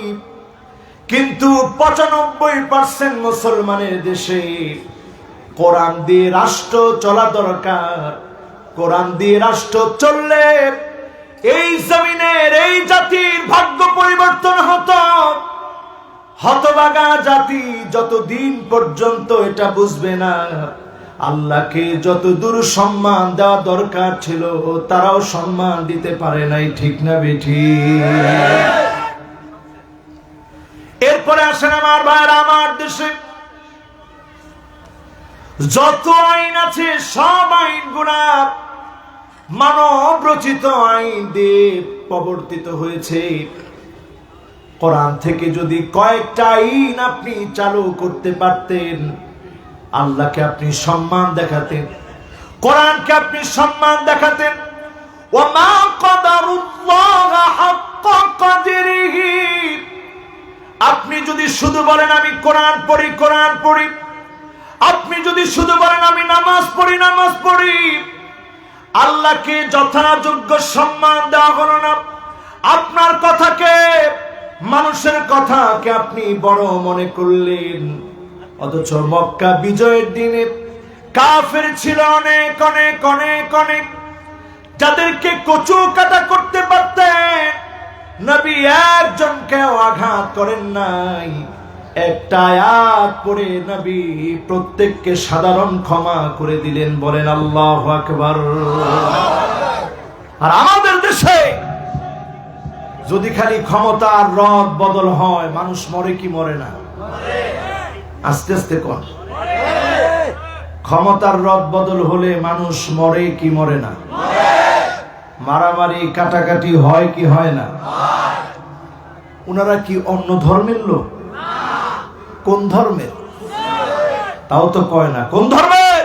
কিন্তু 95% মুসলমানের দেশে কোরআন দিয়ে রাষ্ট্র চলা দরকার। কোরআন দিয়ে রাষ্ট্র চললে এই জমিনের, এই জাতির ভাগ্য পরিবর্তন হতো। হতভাগা জাতি যতদিন পর্যন্ত এটা বুঝবে না, আল্লাহকে যত দূর সম্মান দেওয়া দরকার ছিল তারাও সম্মান দিতে পারে নাই। ঠিক না বেঠিক? এরপরে আসেন আমার ভাইরা, আমার দেশে যত আইন আছে সব আইনগুলা মানব রচিত আইন দিয়ে প্রবর্তিত হয়েছে। কোরআন থেকে যদি কয়েকটা আইন আপনি চালু করতে পারতেন, আল্লাহকে আপনি সম্মান দেখাতেন, কোরআনকে আপনি সম্মান দেখাতেন। ওয়ামা কদারুল্লাহ হাক্কা কদরিহি। আপনি যদি শুধু বলেন আমি কোরআন পড়ি, কোরআন পড়ি, আপনি যদি শুধু বলেন আমি নামাজ পড়ি, নামাজ পড়ি, আল্লাহকে যথাযোগ্য সম্মান দেওয়া হলো না। আপনার কথাকে, মানুষের কথাকে আপনি বড় মনে করলেন। অথচ মক্কা বিজয়ের দিনে কাফের ছিল অনেক অনেক অনেক অনেক, যাদেরকে কচু কাটা করতে পারতেন। নবী একজনকেও আঘাত করেন নাই। একটা আয়াত পড়ে নবী প্রত্যেককে সাধারণ ক্ষমা করে দিলেন। বলেন আল্লাহু আকবার। আর আমাদের দেশে যদি খালি ক্ষমতার রদ বদল হয়, মানুষ মরে কি মরে না? আস্তে আস্তে কোন ক্ষমতার রদ বদল হলে মানুষ মরে কি মরে না? মারামারি কাটাকাটি হয় কি হয় না? ওনারা কি অন্য ধর্মের লোক? কোন ধর্মের? তাও তো কয় না কোন ধর্মের।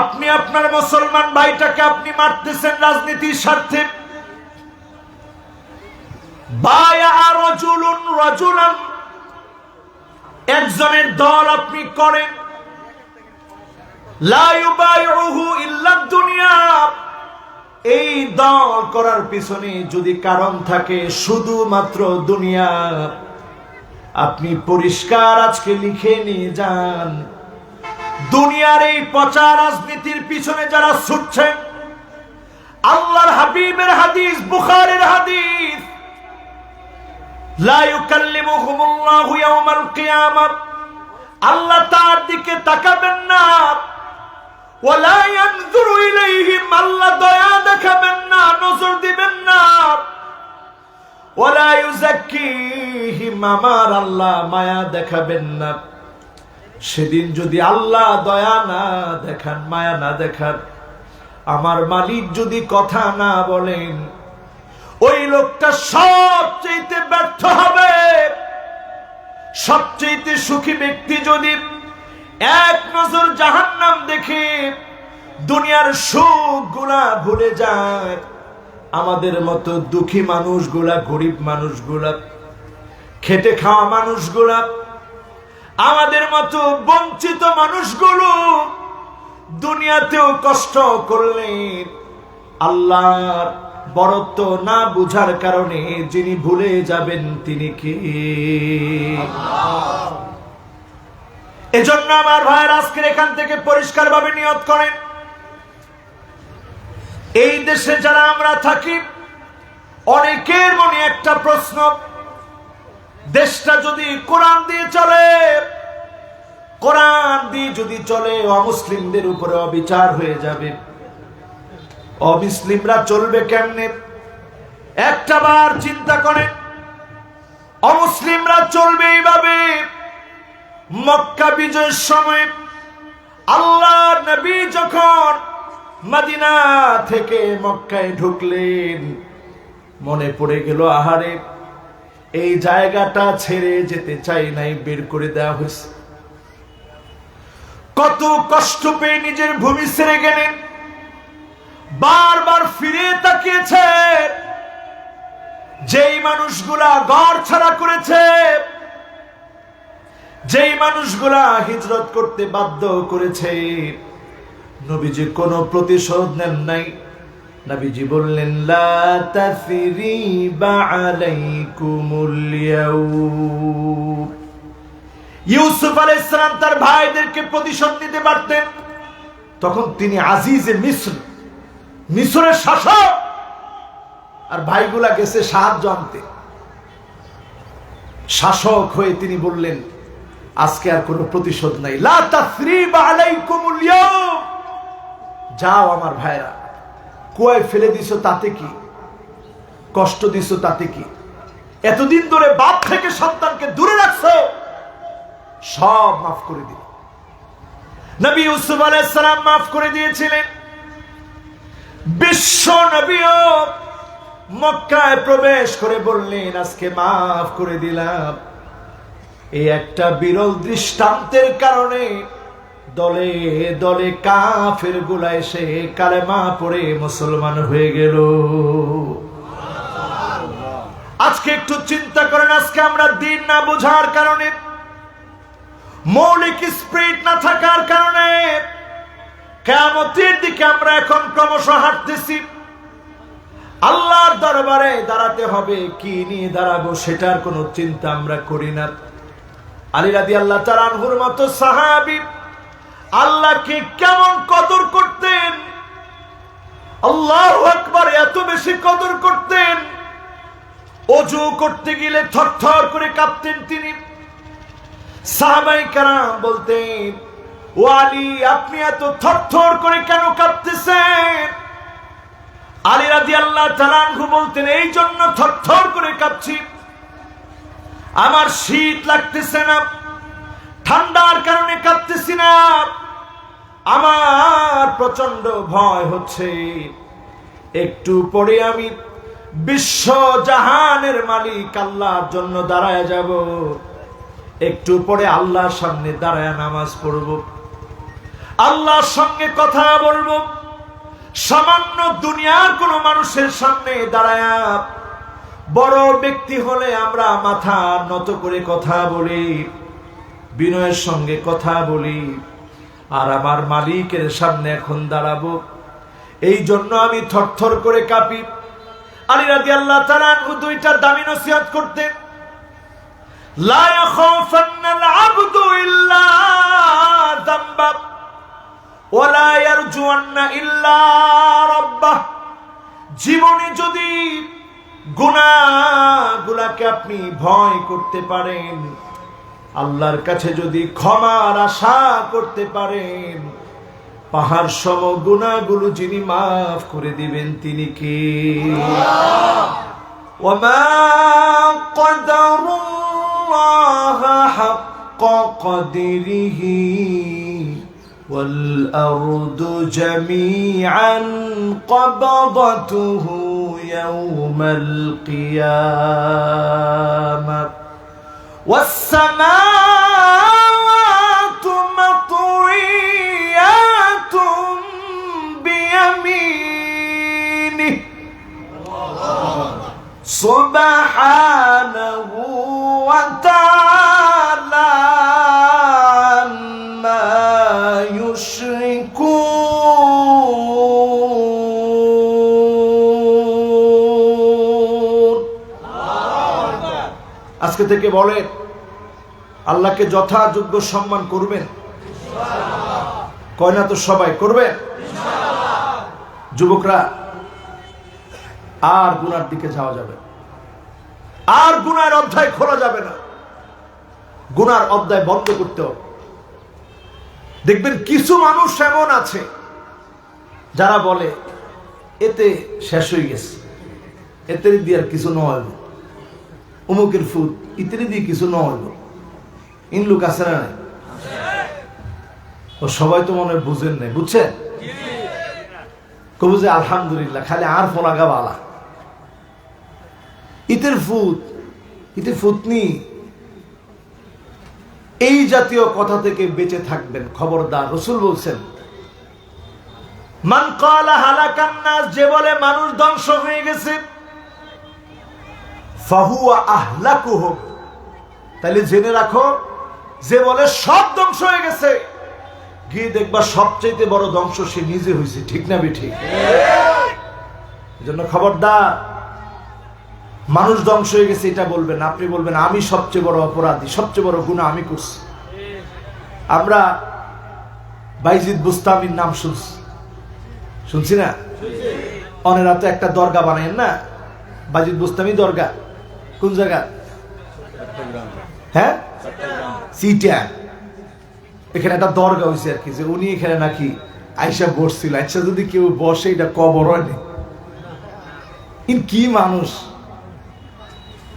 আপনি আপনার মুসলমান ভাইটাকে আপনি মারতেছেন রাজনীতির স্বার্থে। বায়া রাজুলুন রাজুলান, একজনের দল আপনি করেন। লা ইউবাইউহু ইল্লা দুনিয়া, এই দল করার পিছনে যদি কারণ থাকে শুধুমাত্র দুনিয়া, আপনি পরিষ্কার আজকে লিখে নিয়ে যান, দুনিয়ার এই পচা রাজনীতির পিছনে যারা ছুটছেন, আল্লাহর হাবিবের হাদিস, বুখারীর হাদিস, লা ইউকাল্লিমুহুমুল্লাহু ইয়াওমাল কিয়ামাহ, আল্লাহ তার দিকে তাকাবেন না, ওয়ালা ইয়ানজুরু ইলাইহিম, আল্লাহ দয়া দেখাবেন না, নজর দিবেন না, ওয়ালা ইউযাক্কিহিম, আমার আল্লাহ মায়া দেখাবেন না। সেদিন যদি আল্লাহ দয়া না দেখান, মায়া না দেখান, আমার মালিক যদি কথা না বলেন, ওই লোকটা সবচেয়ে ব্যর্থ হবে। সবচেয়ে সুখী ব্যক্তি যদি এক নজর জাহান্নাম দেখে দুনিয়ার সুখগুলা ভুলে যায়, আমাদের মতো দুঃখী মানুষগুলা, গরিব মানুষগুলা, খেটে খাওয়া মানুষগুলা, আমাদের মতো বঞ্চিত মানুষগুলো দুনিয়াতেও কষ্ট করলেন, আল্লাহর বরত্ব না বুঝার কারণে যিনি ভুলে যাবেন তিনি কে? এজন্য আমার ভাইয়ের আজকের এখান থেকে পরিষ্কার ভাবে নিয়ত করেন, এই দেশে যারা আমরা থাকি, অনেকের মনে একটা প্রশ্ন, দেশটা যদি কোরআন দিয়ে চলে, কোরআন দিয়ে যদি চলে, অমুসলিমদের উপরে অবিচার হয়ে যাবে, অমুসলিমরা চলবে কেমনে? একটা বার চিন্তা করেন, অমুসলিমরা চলবে এইভাবে। মক্কা বিজয়ের সময় আল্লাহর নবী যখন মদিনা থেকে মক্কায় ঢুকলেন, মনে পড়ে গেল, আহারে এই জায়গাটা ছেড়ে যেতে চাই নাই, বের করে দেওয়া হয়েছে। কত কষ্ট পেয়ে নিজের ভূমি ছেড়ে গেলেন, বারবার ফিরে তাকিয়েছে। যেই মানুষগুলা ঘর ছাড়া করেছে, যেই মানুষগুলা হিজরত করতে বাধ্য করেছে, নবীজি কোনো প্রতিশোধ নেন নাই। নবীজি বললেন, লা তাসরিবা আলাইকুমুল ইয়াউম। ইউসুফ আলাইহিস সালাম তার ভাইদেরকে প্রতিশোধ নিতে পারতেন, তখন তিনি আজিজে মিসর, মিসরের শাসক, আর ভাইগুলা গেছে সাহায্য আনতে। শাসক হয়ে তিনি বললেন, আজকে আর কোনো প্রতিশোধ নাই, লা তাসরিবা আলাইকুমুল ইয়াউম। যাও আমার ভাইরা, কুয়ায় ফেলে দিছো তাতে কি, কষ্ট দিছো তাতে কি, এতদিন ধরে বাপ থেকে সন্তানকে দূরে রাখছো, সব মাফ করে দিল। নবী ইউসুফ আলাইহিস সালাম মাফ করে দিয়েছিলেন। বিশ্ব নবীও মক্কায় প্রবেশ করে বললেন, আজকে মাফ করে দিলাম। এই একটা বিরল দৃষ্টান্তের কারণে দলে দলে কাফের গুলা এসে কালেমা পড়ে মুসলমান হয়ে গেল। আজকে একটু চিন্তা করেন, আজকে আমরা দিন না বোঝার কারণে, মৌলিক স্পিরিট না থাকার কারণে কিয়ামতের দিকে আমরা এখন ক্রমশ হাঁটতেছি। আল্লাহর দরবারে দাঁড়াতে হবে, কি নিয়ে দাঁড়াবো সেটার কোনো চিন্তা আমরা করি না। আলী রাদিয়াল্লাহু তাআলা আনহুর মতো সাহাবী আল্লাহকে কেমন কদর করতেন, আল্লাহু আকবার, এত বেশি কদর করতেন, ওযু করতে গেলে থরথর করে কাঁপতেন তিনি। সাহাবায়ে কেরাম বলতেন, ও আলী, আপনি এত থরথর করে কেন কাঁপতেছেন? আলী রাদিয়াল্লাহু তাআলা আনহু বলতেন, এই জন্য থরথর করে কাঁপছি, আমার শীত লাগতেছে না, ঠান্ডার কারণে কাঁপতেছি না, আমার প্রচন্ড ভয় হচ্ছে, একটু পরে আমি বিশ্ব জাহানের মালিক আল্লাহর জন্য দাঁড়ায় যাব, একটু পরে আল্লাহর সামনে দাঁড়ায় নামাজ পড়ব, আল্লাহর সঙ্গে কথা বলবো। সামান্য দুনিয়ার কোন মানুষের সামনে দাঁড়ায় বড় ব্যক্তি হলে আমরা মাথা নত করে কথা বলি, বিনয়ের সঙ্গে কথা বলি, আর আমার মালিকের সামনে এখন দাঁড়াবো, এই জন্য আমি থরথর করে কাঁপি। আলী রাদিয়াল্লাহু তাআলা আনহু দুইটা দামি নসিহত করতেন, লা ইয়াখাফান্নাল আবদু ইল্লা যামবা ওয়া লা ইয়ারজুন্না ইল্লা রাব্বাহ। জীবনে যদি গুনাহগুলোকে আপনি ভয় করতে পারেন, আল্লাহর কাছে যদি ক্ষমার আশা করতে পারেন, পাহাড় সম গুনাহগুলো যিনি মাফ করে দিবেন তিনি কে? ওয়ামা কদারুল্লাহ হাক্কা কদরিহি ওয়াল আরদু জামিআন কবদতুহু ইয়াওমাল কিয়ামাহ ওয়াস সামাওয়াতু মাতউইয়াতুম বিয়ামিনিহি সুবহানাহু ওয়া তাআলা আম্মা ইউশরিকুন। আজকে থেকে বলেন, আল্লাহকে যথাযোগ্য সম্মান করবেন? কয় না তো সবাই করবেন? যুবকরা, আর গুনার দিকে যাওয়া যাবে, আর গুনার অধ্যায় খোলা যাবে না, গুনার অধ্যায় বন্ধ করতে হবে। দেখবেন কিছু মানুষ এমন আছে যারা বলে এতে শেষ হয়ে গেছে, এতে দিয়ে আর কিছু নয়, অমুকের ফুট ইত্যাদি দিয়ে কিছু নয়। ইন লোক আছে না নাই? ও সবাই তো মনে বুঝেন নাই, বুঝছেন? কবু যে আলহামদুলিল্লাহ খালি আর ফলাগা বালা, ইতের ফুট ইতে ফুতনি, এই জাতীয় কথা থেকে বেঁচে থাকবেন, খবরদার। রাসূল বলছেন, মান ক্বালা হালাকান নাস, যে বলে মানুষ ধ্বংস হয়ে গেছে, ফাহুয়া আহলাকুহুম, তাহলে জেনে রাখো যে বলে সব ধ্বংস হয়ে গেছে, গিয়ে দেখবা সবচেয়ে বড় ধ্বংস সে নিজে হয়েছে। ঠিক না বেঠিক? এজন্য খবরদার, মানুষ ধ্বংস হয়ে গেছে এটা বলবেন, আপনি বলবেন আমি সবচেয়ে বড় অপরাধী, সবচেয়ে বড় গুনাহ আমি করছি। আমরা বাইজিদ বুস্তামির নাম শুনছি না? অনেরা তো একটা দরগা বানায়েন না, বাইজিদ বুস্তামি দরগা। কোন জায়গা? হ্যাঁ, সিটিয়া। এখানে একটা দরগা হয়েছে আর কি, যে উনি এখানে নাকি আইসা বসছিল। আচ্ছা, যদি কেউ বসে এটা কবর হয়নি, কি মানুষ!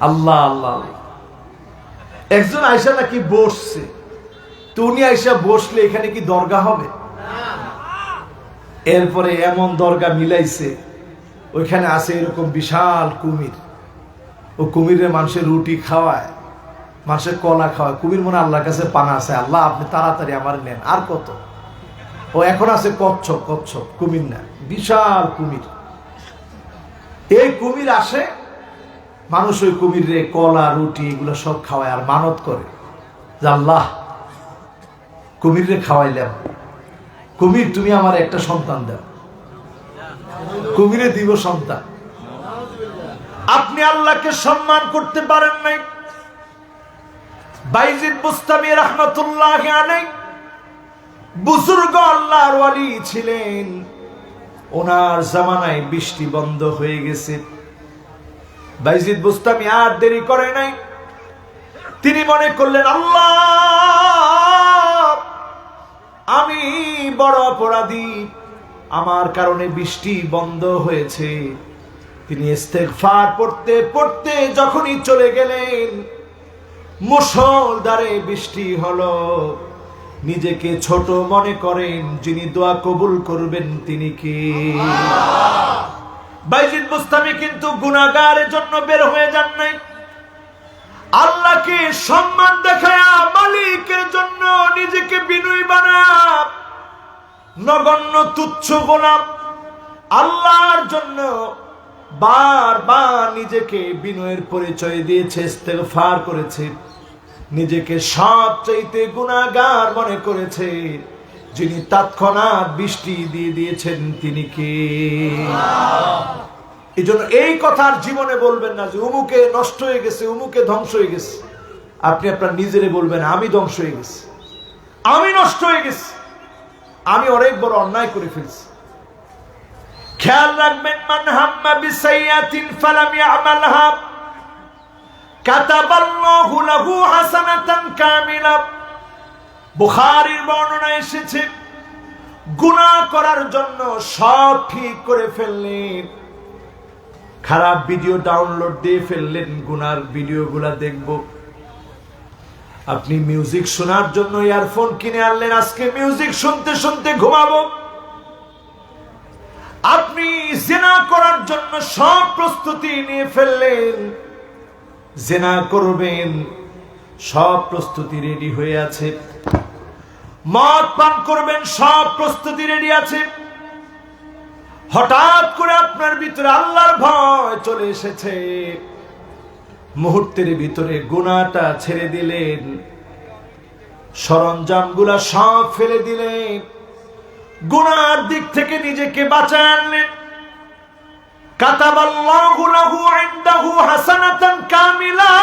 আল্লাহ আল্লাহ, একজন আইসা নাকি বসছে, তো উনি আইসা বসলে এখানে কি দরগা হবে? এরপরে এমন দরগা মিলাইছে, ওইখানে আছে এরকম বিশাল কুমির। ও কুমিরের মানুষের রুটি খাওয়ায়, মানুষের কলা খাওয়ায়। কুমির মনে আল্লাহর কাছে পানা আছে, আল্লাহ আপনি তাড়াতাড়ি আমার নেন। আর কত? ও এখন আছে কচ্ছপ, কচ্ছপ, কুমির না, বিশাল কুমির। এই কুমির আসে, মানুষ ওই কুমিরে কলা রুটি এগুলো সব খাওয়ায় আর মানত করে যে আল্লাহ কুমিরে খাওয়াইলাম, কুমির তুমি আমার একটা সন্তান দাও, কুমিরে দিব সন্তান। আপনি আল্লাহকে সম্মান করতে পারেন নাই। বাইজিদ বুস্তামি রাহমাতুল্লাহি আলাইহি বুজুর্গ আল্লাহর ওয়ালি ছিলেন। ওনার জামানায় বৃষ্টি বন্ধ হয়ে গেছে। বাইজিদ বুস্তামি আর দেরি করে নাই, তিনি মনে করলেন আল্লাহ আমি বড় অপরাধী, আমার কারণে বৃষ্টি বন্ধ হয়েছে। তিনি ইস্তেগফার পড়তে পড়তে যখনই চলে গেলেন, মুষলধারে বৃষ্টি হলো। নিজেকে ছোট মনে করেন, যিনি দোয়া কবুল করবেন তিনি কে? বাইজিদ বুস্তামি কিন্তু গুনাহগারের জন্য বের হয়ে যান নাই, আল্লাহকে সম্মান দেখায়া মালিকের জন্য নিজেকে বিনয়ী বানায়া, নগণ্য তুচ্ছ গোলাম আল্লাহর জন্য বারবার নিজেকে বিনয়ের পরিচয় দিয়েছে, ইস্তেগফার করেছে, নিজেকে সবচাইতে গুনাহগার মনে করেছে। যিনি তৎক্ষণাৎ বৃষ্টি দিয়ে দিয়েছেন তিনি কে? এই জন্য এই কথার জীবনে বলবেন না যে উমুকে নষ্ট হয়ে গেছে, উমুকে ধ্বংস হয়ে গেছে। আপনি আপনার নিজেরে বলবেন আমি ধ্বংস হয়ে গেছি, আমি নষ্ট হয়ে গেছি, আমি অনেক বড় অন্যায় করে ফেলছি। খেয়াল রাখবেন, মান হাম্মা বিসাইয়াতিন ফালাম ইয়ামালহা কাতাবাল্লাহু লাহু হাসানাতান কামিলা। বুখারীর বর্ণনা এসেছে, গুনাহ করার জন্য সব ঠিক করে ফেললেন, খারাপ ভিডিও ডাউনলোড দিয়ে ফেললেন, গুনার ভিডিওগুলা দেখব। আপনি মিউজিক শোনার জন্য ইয়ারফোন কিনে আনলেন, আজকে মিউজিক শুনতে শুনতে ঘুমাবো। আপনি জিনা করার জন্য সব প্রস্তুতি নিয়ে ফেললেন, জিনা করবেন, সব প্রস্তুতি রেডি হয়ে আছে। মদ পান করবেন, সব প্রস্তুতি রেডি আছে। হঠাৎ করে আপনার ভিতরে আল্লাহর ভয় চলে এসেছে, মুহূর্তের ভিতরে গুনাহটা ছেড়ে দিলেন, সরঞ্জামগুলা সব ফেলে দিলেন, গুনাহর দিক থেকে নিজেকে বাঁচায় আনলেন। কাতাবাল্লাহু লাহু ইনদাহু হাসানাতান কামিলা।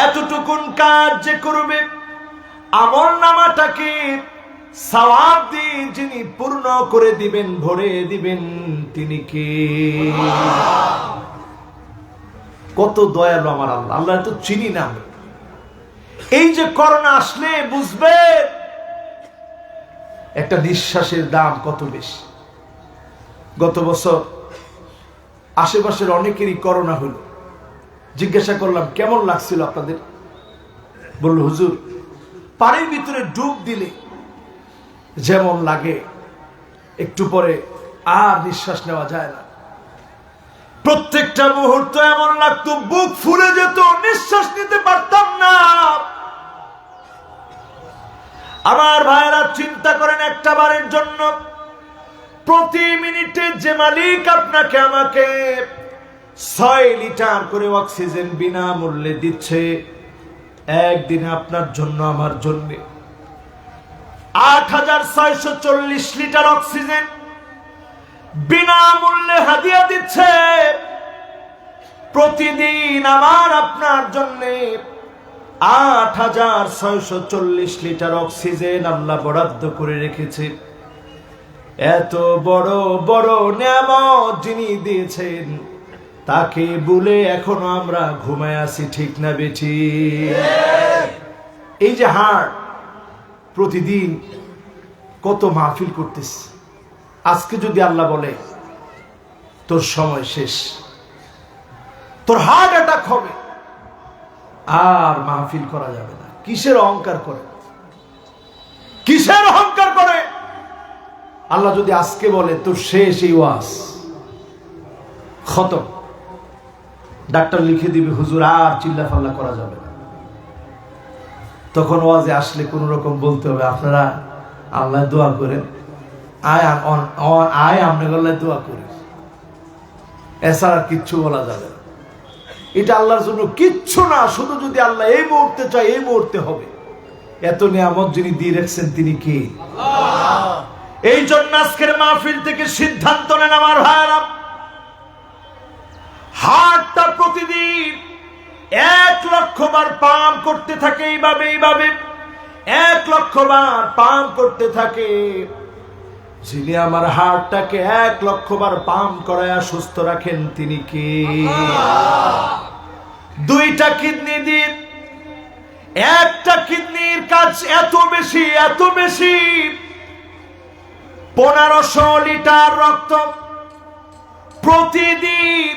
এতটুকুন কাজ যে করবে, আমলনামাটাকে সওয়াব দিয়ে যিনি পূর্ণ করে দিবেন, ভরে দিবেন, তিনি কে? কত দয়ালু আমার আল্লাহ। আল্লাহ তো চিনি না। এই যে করোনা আসলে বুঝবে একটা নিঃশ্বাসের দাম কত বেশি। গত বছর আশেপাশের অনেকেরই করোনা হলো। জিজ্ঞাসা করলাম কেমন লাগছিল আপনাদের? বলল হুজুর, পানির ভিতরে ডুব দিলে যেমন লাগে একটু পরে আর নিঃশ্বাস নেওয়া যায় না। প্রত্যেকটা মুহূর্ত এমন লাগতো বুক ফুলে যেত, নিঃশ্বাস নিতে পারতাম না। আমার ভাইরা চিন্তা করেন, একটা বারের জন্য প্রতি মিনিটে যে মালিক আপনাকে আমাকে 6 লিটার করে অক্সিজেন বিনামূল্যে দিচ্ছে, একদিনে আপনার জন্য আমার জন্য 8640 লিটার অক্সিজেন বিনামূল্যে হাদিয়া দিচ্ছে। প্রতিদিন আমার আপনার জন্য 8640 লিটার অক্সিজেন আল্লাহ বরাদ্দ করে রেখেছে। এত বড় বড় নিয়ামত যিনি দিয়েছেন, তাকে বলে এখনো আমরা ঘুমায় আছি, ঠিক না বেঠি? এই যে হার্ট প্রতিদিন কত মাহফিল করতেছে, আজকে যদি আল্লাহ বলে তোর সময় শেষ, তোর হার্ট অ্যাটাক হবে, আর মাহফিল করা যাবে না। কিসের অহংকার করে, কিসের অহংকার করে? আল্লাহ যদি আজকে বলে তোর শেষ, এই ওয়াজ খতম, ডাক্তার লিখে দিবে হুজুর আর চিল্লা ফাল্লা করা যাবে না, তখন ওয়াজে আসলে কোন রকম বলতে হবে আপনারা আল্লাহ দোয়া করেন, আয় আপনি আল্লাহ দোয়া করেন, এছাড়া কিচ্ছু বলা যাবে না। এটা আল্লাহর জন্য কিচ্ছু না, শুধু যদি আল্লাহ এই মুহূর্তে চায় এই মুহূর্তে হবে। এত নিয়ামত যিনি দিয়ে রাখছেন তিনি কে? এই জন্য আজকের মাহফিল থেকে সিদ্ধান্ত নেন আমার ভাইরা, হার্টটা প্রতিদিন 1 লক্ষ বার পাম্প করতে থাকে, এইভাবে 1 লক্ষ বার পাম্প করতে থাকে। যিনি আমার হার্টটাকে 1 লক্ষ বার পাম্প করায়া সুস্থ রাখেন তিনি কে? 2টা কিডনি দিয়ে, একটা কিডনির কাজ এত বেশি 1500 লিটার রক্ত প্রতিদিন।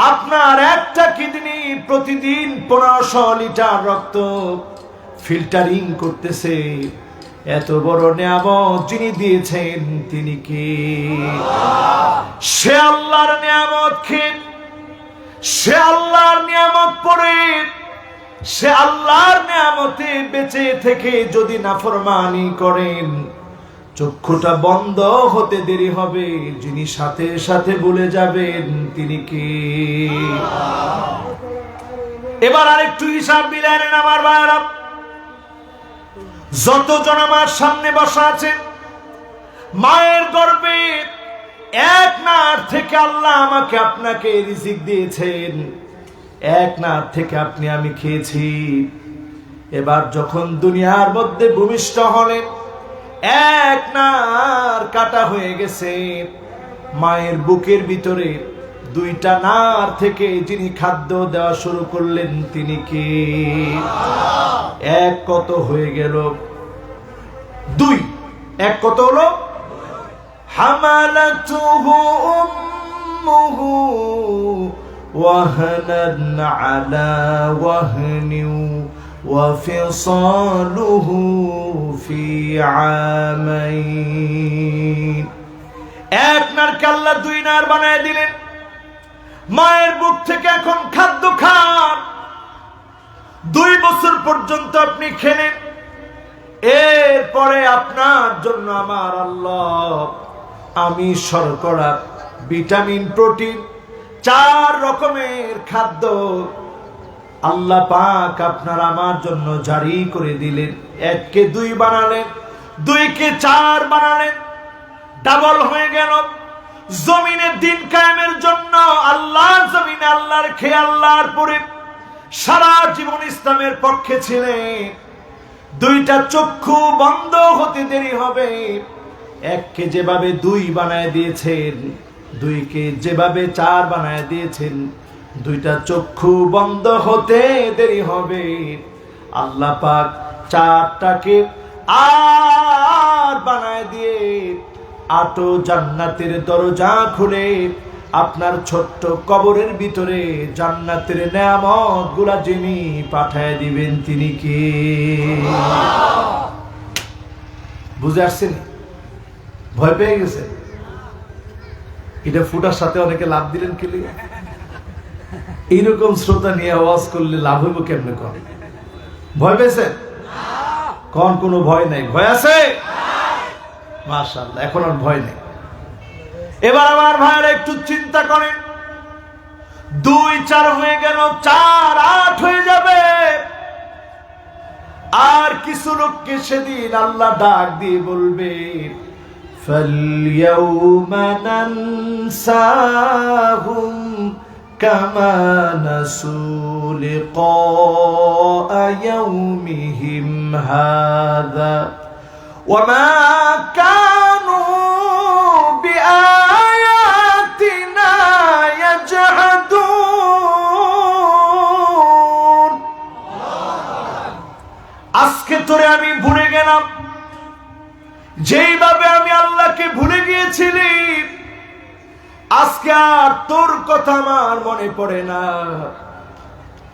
আপনার একটা কিডনি প্রতিদিন 1500 লিটার রক্ত ফিল্টারিং করতেছে। এত বড় নিয়ামত যিনি দিয়েছেন তিনি কে? সে আল্লাহর নিয়ামত খেয়ে, সে আল্লাহর নিয়ামত পড়ে, সে আল্লাহর নিয়ামতে বেঁচে থেকে যদি নাফরমানি করেন, চক্ষুটা বন্ধ হতে দেরি হবে, যিনি সাথে সাথে ভুলে যাবেন তিনি কে? এবার আরেকটু হিসাব মিলায় নেন আমার ভাইরা। যতজন আমার সামনে বসা আছেন, মায়ের গর্ভে এক নার থেকে আল্লাহ আমাকে আপনাকে রিজিক দিয়েছেন, এক নার থেকে আপনি আমি খেয়েছি। এবার যখন দুনিয়ার মধ্যে ভূমিষ্ঠ হলেন, এক নার কাটা হয়ে গেছে। মায়ের বুকের ভিতরে দুইটা নার থেকে যিনি খাদ্য দেওয়া শুরু করলেন তিনি কে? এক কত হয়ে গেল? দুই। এক কত হলো? হামালাতুহু উম্মুহু ওয়াহানান আলা ওয়াহনিন ওয়া ফিসালুহু ফি আমাইন। এক নারকে আল্লাহ দুই নার বানায় দিলেন। মায়ের বুক থেকে এখন খাদ্য খান, 2 বছর পর্যন্ত আপনি খেলেন। এরপরে আপনার জন্য আমার আল্লাহ আমি শর্করা, ভিটামিন, প্রোটিন 4 রকমের খাদ্য আল্লাহ পাক আপনার আমার জন্য জারি করে দিলেন। 1 কে 2 বানালেন, 2 কে 4 বানালেন, ডাবল হয়ে গেল। জমিনে দিন কায়েমের জন্য আল্লাহ জমিনে আল্লাহর খেয়ে আল্লাহর পরে সারা জীবন ইসলামের পক্ষে ছিলেন। 2টা চক্ষু বন্ধ হতে দেরি হবে। 1 কে যেভাবে 2 বানায় দিয়েছেন, 2 কে যেভাবে 4 বানায় দিয়েছেন, 2টা চক্ষু বন্ধ হতে দেরি হবে। আল্লাহ পাক 4টাকে আর বানায় দিয়ে 8 জান্নাতের দরজা খুলে আপনার ছোট্ট কবরের ভিতরে জান্নাতের নেয়ামত গুলা যিনি পাঠায় দিবেন তিনি কে? বুঝে আসছেন? ভয় পেয়ে গেছে? এটা ফুটার সাথে অনেকে লাভ দিলেন কি? এইরকম শ্রোতা নিয়ে আওয়াজ করলে লাভ হইব কেমনে? কন ভয় পেয়েছেন? কোন কোনো ভয় নাই? ভয় আছে? মাশাআল্লাহ, এখন আর ভয় নেই। এবার আমার ভাইরা একটু চিন্তা করেন, 2 4 হয়ে গেল, 4 8 হয়ে যাবে। আর কিছু লোককে সেদিন আল্লাহ ডাক দিয়ে বলবে, ফালইয়াউমা নানসাহুম কামা নাসু লিকা ইয়াউমিহিম হাযা ওয়ামা কানু বিআয়াতিনা ইয়াজহাদুন। আজকে তোরে আমি ভুলে গেলাম, যেইভাবে আমি আল্লাহকে ভুলে গিয়েছিলি, আজকে আর তোর কথা আমার মনে পড়ে না,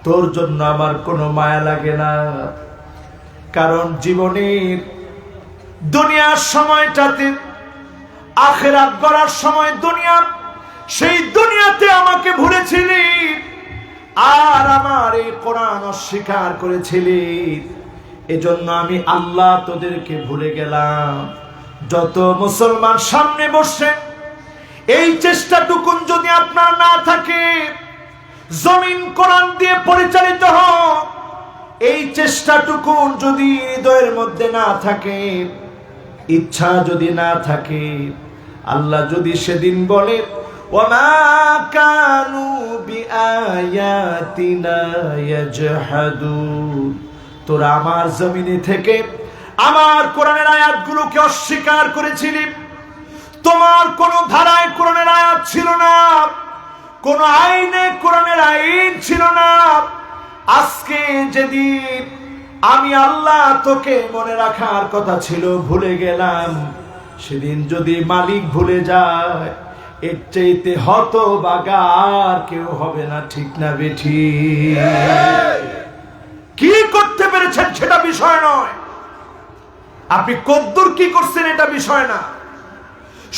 তোর জন্য আমার কোনো মায়া লাগে না। কারণ জীবনের দুনিয়ার সময়টাতে, আখিরাত গড়ার সময় দুনিয়ার সেই দুনিয়াতে আমাকে ভুলেছিলি, আর আমার এই কোরআন অস্বীকার করেছিলি। এজন্য আমি আল্লাহ তোদেরকে ভুলে গেলাম। যত মুসলমান সামনে বসে এই চেষ্টাটুকুন যদি আপনার না থাকে, জমিন কোরআন দিয়ে পরিচালিত হোক, এই চেষ্টাটুকুন যদি হৃদয়ের মধ্যে না থাকে, ইচ্ছা যদি না থাকে, আল্লাহ যদি সেদিন বলে ওয়ামা কানু বিআয়াতিনা ইয়াজহাদুন, তোরা আমার জমিনে থেকে আমার কোরআনের আয়াতগুলোকে অস্বীকার করেছিলি, তোমার কোন ধারায় কোরআনের আয়াত ছিল না, কোন আইনে কোরআনের আইন ছিল না। আজকে যেদিন আমি আল্লাহ তোকে মনে রাখার কথা ছিল ভুলে গেলাম, সেদিন যদি মালিক ভুলে যায়, এর চাইতে হতভাগা আর কেউ হবে না। ঠিক না বেঠি? কি করতে পেরেছেন সেটা বিষয় নয়, আপনি কদ্দুর কি করছেন এটা বিষয় না।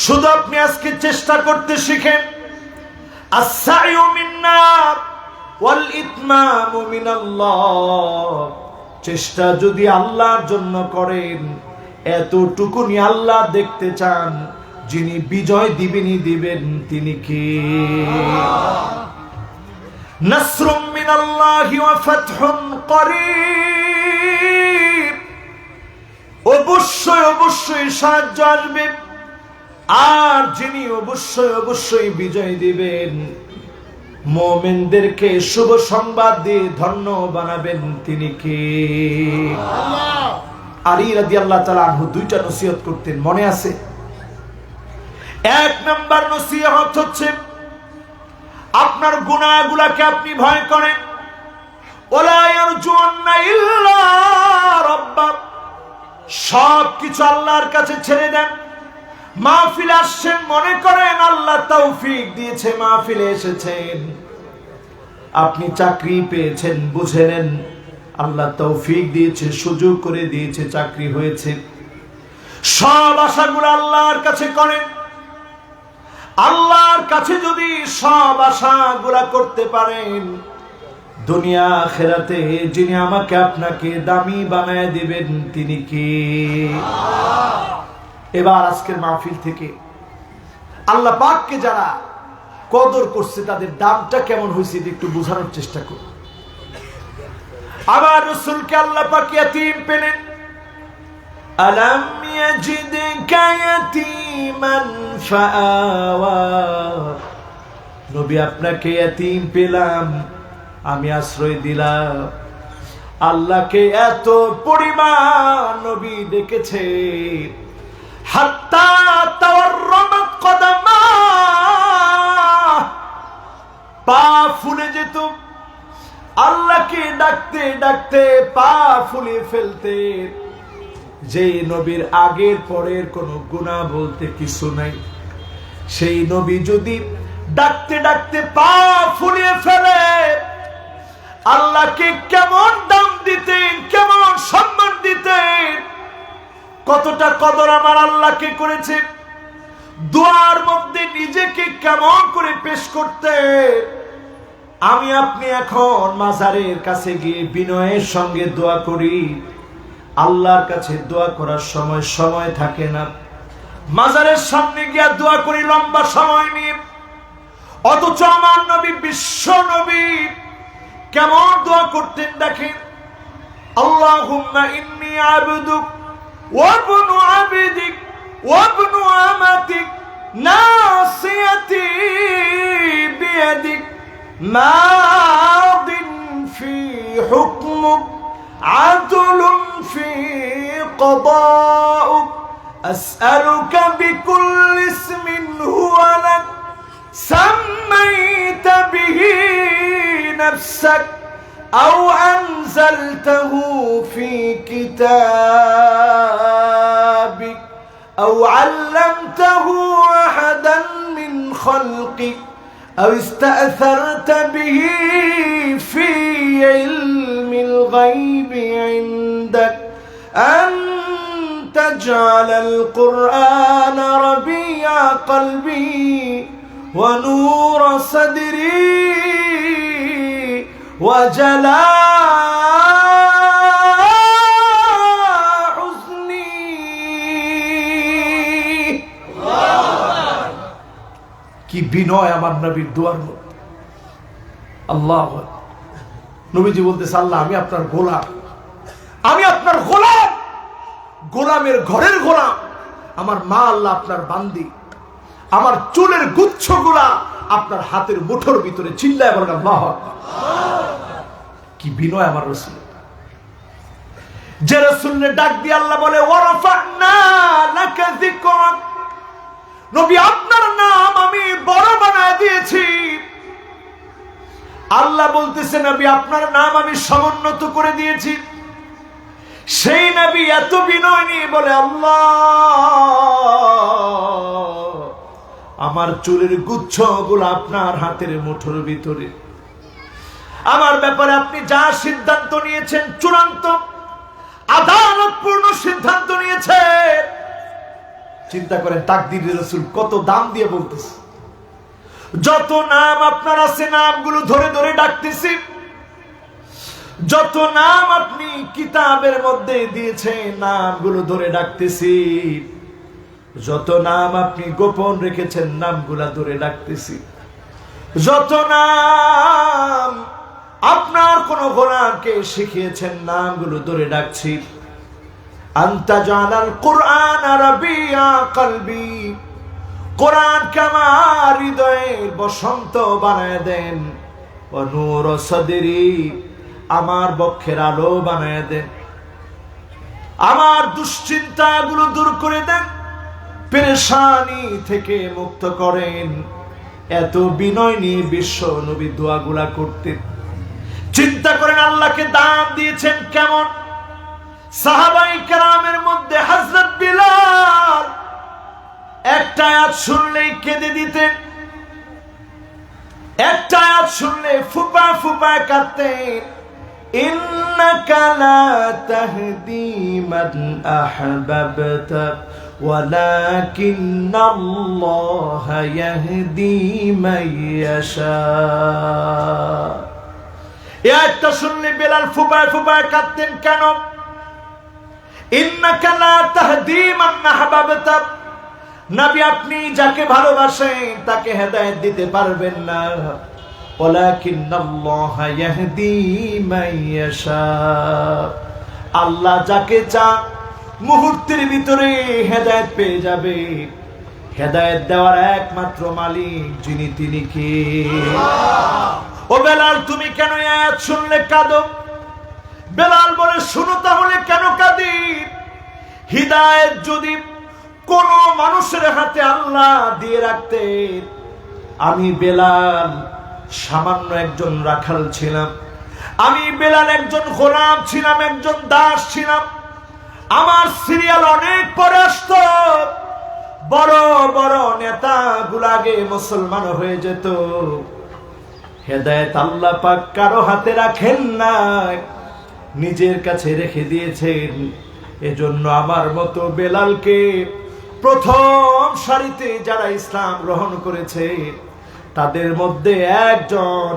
শুধু আপনি আজকে চেষ্টা করতে শিখেন। আস-সা'য়ু মিন্না ওয়াল ইতমামু মিনাল্লাহ। চেষ্টা যদি আল্লাহর জন্য করেন, এতটুকুনি আল্লাহ দেখতে চান। যিনি বিজয় দিবেন তিনি কে? নাসরুম মিনাল্লাহি ওয়া ফাতহুন করিব। অবশ্যই অবশ্যই সাহায্য আসবে। আর যিনি অবশ্যই অবশ্যই বিজয় দিবেন, মুমিনদেরকে শুভ সংবাদ দিয়ে ধন্য বানাবেন, তিনি কে? আলী রাদিয়াল্লাহু তাআলা আনহু দুইটা নসিহত করতেন, মনে আছে? এক নাম্বার নসিহত হচ্ছে আপনার গুনাহগুলোকে আপনি ভয় করেন। ওয়ালা ইয়ারজুন্না ইল্লা রাব্বা, সবকিছু আল্লাহর কাছে ছেড়ে দেন। মাহফিল আসছেন, মনে করেন আল্লাহ তৌফিক দিয়েছে, মাহফিলে এসেছেন। আপনি চাকরি পেয়েছেন, বুঝে নেন আল্লাহ তৌফিক দিয়েছে, সুযোগ করে দিয়েছে, চাকরি হয়েছে। সব আশাগুলো আল্লাহর কাছে করেন। আল্লাহর কাছে যদি সব আশাগুলা করতে পারেন, দুনিয়া আখিরাতে যিনি আমাকে আপনাকে দামি বানায় দিবেন, তিনি কে? এবার আজকের মাহফিল থেকে আল্লাহ পাককে যারা কদর করছে, তাদের দামটা কেমন হয়েছে একটু বোঝানোর চেষ্টা করুন। আবার রাসূলকে আল্লাহ পাক ইয়াতীম পেলেন। আলাম ইয়াজিদকা ইয়াতীমান ফাআওয়া, নবী আপনাকে ইয়াতীম পেলাম, আমি আশ্রয় দিলাম। আল্লাহকে এত পরিমাণ নবী ডেকেছে, হাত্তা তাওয়াররামাত কদামা, পা ফুলে যেত। আল্লাহকে ডাকতে ডাকতে পা ফুলে ফেলতে। যে নবীর আগের পরের কোনো গুনাহ বলতে কিছু নাই, সেই নবী যদি ডাকতে ডাকতে পা ফুলিয়ে ফেলে, আল্লাহকে কেমন দাম দিতেন, কেমন সম্মান দিতেন, কতটা কদর আমার আল্লাহকে করেছে। দোয়ার মধ্যে নিজেকে কেমন করে পেশ করতে। আমি আপনি এখন মাজারের কাছে গিয়ে বিনয়ের সঙ্গে দোয়া করি, আল্লাহর কাছে দোয়া করার সময় থাকে না। মাজারের সামনে গিয়ে দোয়া করি লম্বা সময় নিয়ে। অথচ আমার নবী, বিশ্ব নবী, কেমন দোয়া করতেন দেখেন। আল্লাহুম্মা ইন্নী আবদুক ওয়া ইবনু আবদিক ওয়া ইবনু আমাতিক নাসিয়াতি বিয়াদিক মাদিন ফি হুকমুক আদলুন ফি কদাউক আসআলুকা বিকুল্লি ইসমিন হুয়া লাক সাম্মাইতা বিহি نفسك أو أنزلته في كتابك أو علمته أحدا من خلقك أو استأثرت به في علم الغيب عندك أن تجعل القرآن ربيع قلبي ونور صدري وجلاء حزني। কি বিনয় আমার নবীর দোয়ার মধ্যে। আল্লাহ নবীজি বলতেছে, আল্লাহ আমি আপনার গোলাম, আমি আপনার গোলাম, গোলামের ঘরের গোলাম। আমার মা আল্লাহ আপনার বান্দি, আমার চুলের গুচ্ছগুলা আপনার হাতের মুঠোর ভিতরে। চিল্লায় বলেন আল্লাহ। কি বিনয় আমার রাসূল। যে রাসূলের ডাক দিয়ে আল্লাহ বলে ওয়ারাফা'না লাকা যিকরাক, নবী আপনার নাম আমি বড় বানায় দিয়েছি। আল্লাহ বলতেছে নবী আপনার নাম আমি সমুন্নত করে দিয়েছি। সেই নবী এত বিনয় নিয়ে বলে, আল্লাহ আমার চুলের গুচ্ছগুলো আপনার হাতের মুঠোর ভিতরে। আমার ব্যাপারে আপনি যা সিদ্ধান্ত নিয়েছেন, চূড়ান্ত আদালতপূর্ণ সিদ্ধান্ত নিয়েছেন। চিন্তা করেন তাকদীরের রাসূল কত দাম দিয়ে বলতেছে। যত নাম আপনার আছে নামগুলো ধরে ধরে ডাকতেছি, যত নাম আপনি কিতাবের মধ্যে দিয়েছেন নামগুলো ধরে ডাকতেছি, যত নাম আপনি গোপন রেখেছেন নামগুলা ধরে ডাকতেছি, যত নাম আপনার কোন গোলামকে শিখিয়েছেন নামগুলো ধরে ডাকছি। আনতা জানাল কুরআন রাবিয়া কলবি, কোরআনকে আমার হৃদয়ের বসন্ত বানায় দেন। ও নূর সদরি, আমার বক্ষের আলো বানায় দেন। আমার দুশ্চিন্তাগুলো দূর করে দেন, পেরেশানি থেকে মুক্ত করেন। এত বিনয় নিয়ে বিশ্ব নবী দোয়াগুলা করতেন। চিন্তা করেন আল্লাহকে দাম দিয়েছেন কেমন। সাহাবায়ে কেরামের মধ্যে হযরত বিলাল একটা আয়াত শুনলেই কেঁদে দিতেন, একটা আয়াত শুনলে ফুপা ফুপা কাঁদতেন। ইন্নাকা লা তাহদি মান আহবাবতা ওয়ালাকিন্নাল্লাহা ইয়াহদি মান ইয়াশা। এই আয়াতটা শুনলে বিলাল ফুপা ফুপা কাঁদতেন কেন? ইন্নাকা লা তাহদি মান আহবাবতা, নবী আপনি যাকে ভালোবাসেন তাকে হেদায়েত দিতে পারবেন না। ওয়ালাকিন্নাল্লাহা ইয়াহদি মান ইয়াশা, আল্লাহ যাকে চান মুহূর্তের ভিতরে হেদায়েত পেয়ে যাবে। হেদায়েত দেওয়ার একমাত্র মালিক যিনি, তিনি কে? ও বেলাল, তুমি কেন আয়াত শুনলে কাঁদো? বেলাল বলে, শুনো তাহলে কেন কাঁদি। হিদায়েত যদি কোন মানুষের হাতে আল্লাহ দিয়ে রাখতেন, আমি বেলাল সামান্য একজন রাখাল ছিলাম, আমি বেলাল একজন গোলাম ছিলাম, একজন দাস ছিলাম। আমার সিরিয়াল অনেক পরে আসতো, বড় বড় নেতা গুলাগে মুসলমান হয়ে যেত। হেদায়েত আল্লাহ পাক কারো হাতে রাখেন না, নিজের কাছে রেখে দিয়েছেন। এজন্য আমার মতো বেলালকে প্রথম সারিতে যারা ইসলাম গ্রহণ করেছে তাদের মধ্যে একজন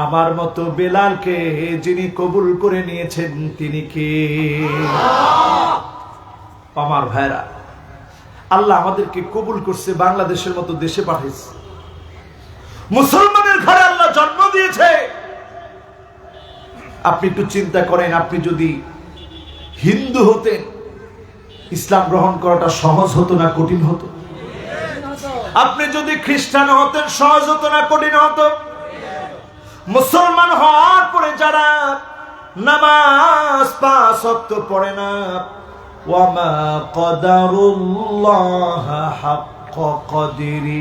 আমার মতো বেলালকে যিনি কবুল করে নিয়েছেন, তিনি কে? আমার ভাইরা, আল্লাহ আমাদেরকে কবুল করছে, বাংলাদেশের মতো দেশে পাঠিয়েছে, মুসলমানের ঘরে আল্লাহ জন্ম দিয়েছে। আপনি একটু চিন্তা করেন, আপনি যদি হিন্দু হতেন ইসলাম গ্রহণ করাটা সহজ হতো না কঠিন হতো? আপনি যদি খ্রিস্টান হতেন সহজ হতো না কঠিন হতো? মুসলমান হওয়ার পরে যারা নামাজ 5 ওয়াক্ত পড়ে না, ওয়ামা কদারুল্লাহ হাক্কা কদরি,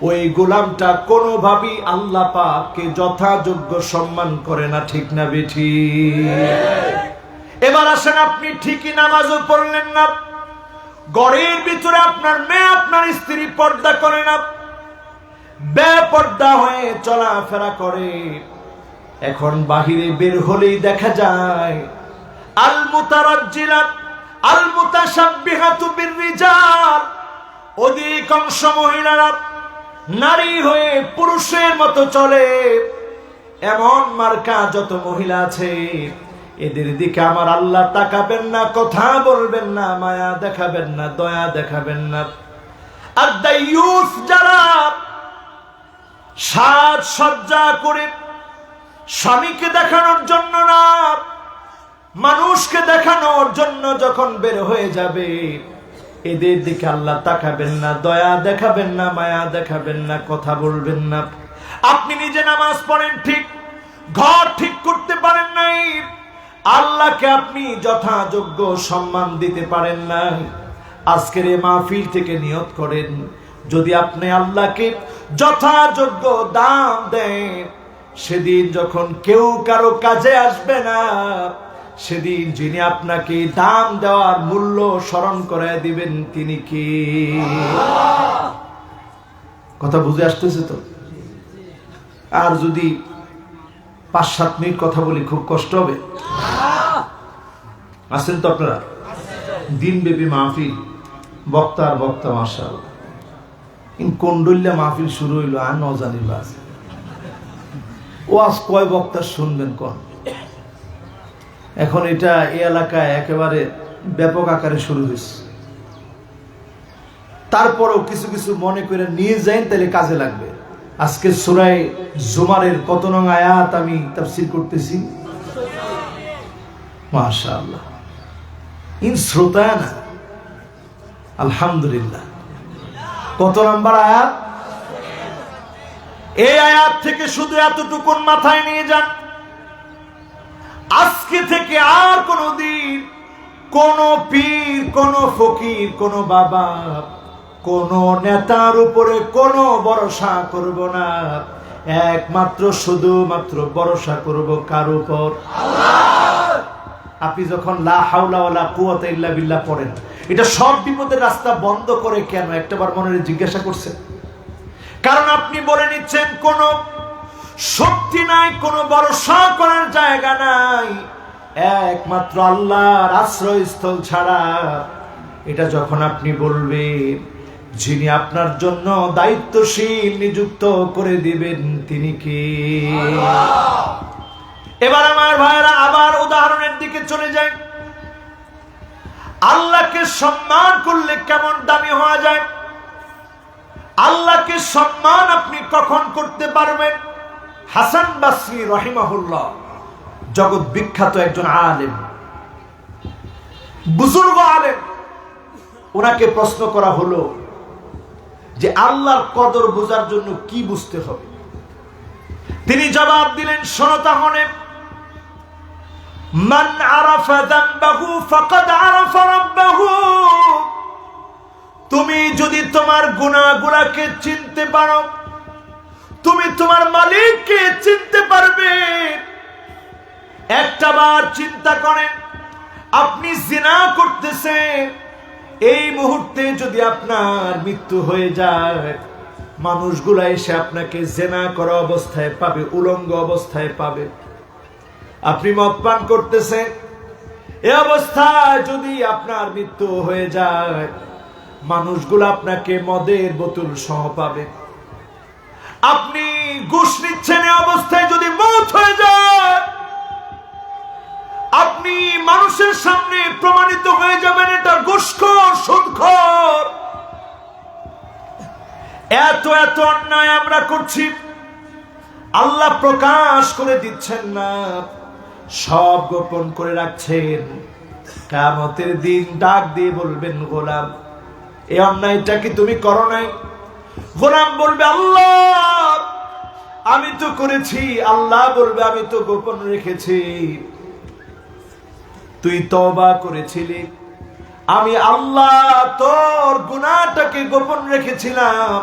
ওই গোলামটা কোনোভাবেই আল্লাহ পাককে যথাযোগ্য সম্মান করে না। ঠিক না বেঠি? এবার আসেন, আপনি ঠিকই নামাজও পড়লেন না, ঘরের ভিতরে আপনার মেয়ে আপনার স্ত্রী পর্দা করে না, বেপর্দা হয়ে চলাফেরা করে। এখন বাহিরে বের হলেই দেখা যায় আল মুতারাজ্জিলাত আল মুতাশাব্বিহাতু বিররিজাল, অধিকাংশ মহিলারা নারী হয়ে পুরুষের মতো চলে। এমন মার্কা যত মহিলা আছে, এদের দিকে আমার আল্লাহ তাকাবেন না, কথা বলবেন না, মায়া দেখাবেন না, দয়া দেখাবেন না। আর দায়ুস যারা সাজসজ্জা করে স্বামীকে দেখানোর জন্য না, মানুষকে দেখানোর জন্য যখন বের হয়ে যাবে, এদের দিকে আল্লাহ তাকাবেন না, দয়া দেখাবেন না, মায়া দেখাবেন না, কথা বলবেন না। আপনি নিজে নামাজ পড়েন ঠিক, ঘর ঠিক করতে পারেন নাই, আল্লাহকে আপনি যথাযোগ্য সম্মান দিতে পারেন না। আজকের এই মাহফিল থেকে নিয়ত করেন, যদি আপনি আল্লাহকে যথাযোগ্য দাম দেন, সেদিন যখন কেউ কারো কাজে আসবে না, সেদিন যিনি আপনাকে দাম দেওয়ার মূল্য স্মরণ করায় দিবেন, তিনি কি? কথা বুঝে আসতেছে তো? আর যদি 5-7 মিনিট কথা বলি খুব কষ্ট হবে। আছেন তো আপনারা? দিনব্যাপী মাহফিল, বক্তা আর বক্তা, মাশাআল্লাহ। কোন্ডল্যা মাহফিল শুরু হইলো আর নজানিল আছে। ওয়াজ কয় বক্তা শুনবেন কোন? এখন এটা এই এলাকায় একেবারে ব্যাপক আকারে শুরু হয়েছে। তারপরেও কিছু কিছু মনে করে নিয়ে যান, তাহলে কাজে লাগবে। আজকে সূরা জুমারের কত নং আয়াত আমি তাফসীর করতেছি? মাশাআল্লাহ। ইন শ্রোতানা। আলহামদুলিল্লাহ। কত নাম্বার আয়াত? এই আয়াত থেকে শুধু এতটুকুন মাথায় নিয়ে যান, আজকে থেকে আর কোনদিন কোন পীর, কোন ফকির, কোন বাবা, কোন নেতার উপরে কোনো ভরসা করব না। একমাত্র শুধুমাত্র ভরসা করব কার উপর? আল্লাহ। আপনি যখন লা হাওলা ওয়ালা কুওয়াতা ইল্লা বিল্লাহ পড়েন, এটা সব বিপদের রাস্তা বন্ধ করে কেন একটাবার মনে জিজ্ঞাসা করছেন? কারণ আপনি বলে নিচ্ছেন কোন শক্তি নাই, কোন ভরসা করার জায়গা নাই, একমাত্র আল্লাহর আশ্রয়স্থল ছাড়া। এটা যখন আপনি বলবেন, যিনি আপনার জন্য দায়িত্বশীল নিযুক্ত করে দিবেন তিনি কে? এবার আমার ভাইরা আবার উদাহরণের দিকে চলে যায়। আল্লাহকে সম্মান করলে কেমন দামি হওয়া যায়? আল্লাহকে সম্মান আপনি কখন করতে পারবেন? হাসান বাসরি রহিমাহুল্লাহ, জগৎ বিখ্যাত একজন আলেম, বুজুর্গ আলেম, ওনাকে প্রশ্ন করা হলো যে আল্লাহর কদর বোঝার জন্য কি বুঝতে হবে? তিনি জবাব দিলেন, শোনো তাহলে, মান আরাফা যামবাহু ফাকাদ আরাফা রাব্বাহু। তুমি যদি তোমার গুনাহগুলোকে চিনতে পারো, তুমি তোমার মালিককে চিনতে পারবে। একটাবার চিন্তা করেন, আপনি জিনা করতেছেন, এই মুহূর্তে যদি আপনার মৃত্যু হয়ে যায়, মানুষগুলা এসে আপনাকে জিনা করা অবস্থায় পাবে, উলঙ্গ অবস্থায় পাবে। আপনি মদ পান করতেছেন, এই অবস্থায় যদি আপনার মৃত্যু হয়ে যায়, মানুষগুলো আপনাকে মদের বোতল সহ পাবে। আপনি ঘুষ নিচ্ছেন, এই অবস্থায় যদি মওত হয়ে যায়, আপনি মানুষের সামনে প্রমাণিত হয়ে যাবেন এটা ঘুষখোর, সুদখোর। এত এত অন্যায় আমরা করছি, আল্লাহ প্রকাশ করে দিচ্ছেন না, সব গোপন করে রাখছেন। কিয়ামতের দিন ডাক দিয়ে বলবেন, গোলাম এই অন্যায়টা কি তুমি করো নাই? গোলাম বলবে, আল্লাহ আমি তো করেছি। আল্লাহ বলবে, আমি তো গোপন রেখেছি। তুই তওবা করেছিলি, আমি আল্লাহ তোর গুনাহটাকে গোপন রেখেছিলাম,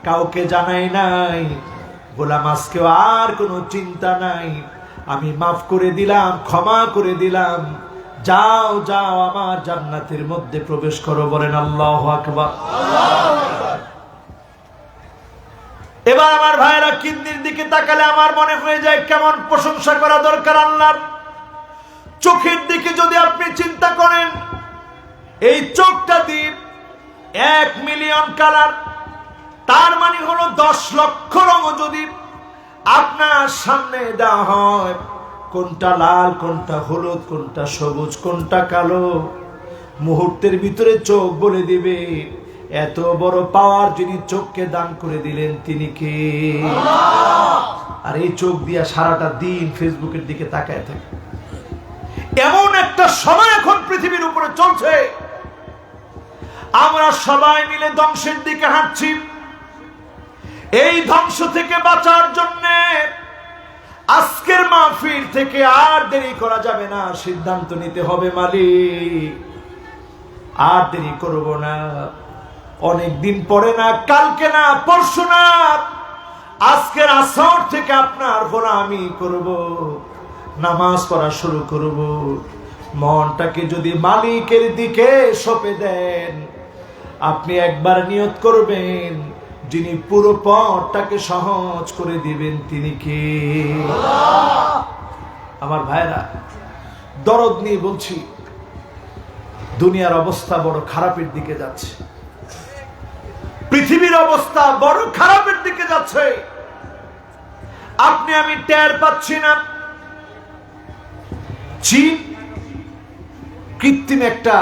কাউকে জানাই নাই। গোলাম আজকেও আর কোনো চিন্তা নাই, আমি মাফ করে দিলাম, ক্ষমা করে দিলাম, যাও যাও আমার জান্নাতের মধ্যে প্রবেশ করো। বলেন আল্লাহু আকবার। এবার আমার ভাইরা কিডনির দিকে তাকালে আমার মনে হয়ে যায় কেমন প্রশংসা করা দরকার আল্লাহর। চোখের দিকে যদি আপনি চিন্তা করেন, এই চোখটা দিয়ে 1 মিলিয়ন কালার, তার মানে হলো 10 লক্ষ রঙ যদি আপনার সামনে দেওয়া হয়, কোনটা লাল, কোনটা হলুদ, কোনটা সবুজ, কোনটা কালো, মুহূর্তের ভিতরে চোখ বলে দিবে। এত বড় পাওয়ার যিনি চোখকে দান করে দিলেন তিনি কে? আর এই চোখ দিয়া সারাটা দিন ফেসবুকের দিকে তাকায় থাকে। এমন একটা সময় এখন পৃথিবীর উপরে চলছে, আমরা সবাই মিলে ধ্বংসের দিকে হাঁটছি। এই ধ্বংস থেকে বাঁচার জন্য আজকের মাহফিল থেকে আর দেরি করা যাবে না, সিদ্ধান্ত নিতে হবে মালিক, আর দেরি করব না। অনেক দিন পরে না, কালকে না, পরশু না, আজকের আসর থেকে আপনার গোলামি করব, নামাজ পড়া শুরু করব। মনটাকে যদি মালিকের দিকে সঁপে দেন, আপনি একবার নিয়ত করবেন, যিনি পুরো পথটাকে সহজ করে দিবেন তিনি কে? আমার ভাইরা, দরদ নিয়ে বলছি, দুনিয়ার অবস্থা বড় খারাপের দিকে যাচ্ছে, পৃথিবীর অবস্থা বড় খারাপের দিকে যাচ্ছে। আপনি আমি টের পাচ্ছি না। চীন কৃত্রিম একটা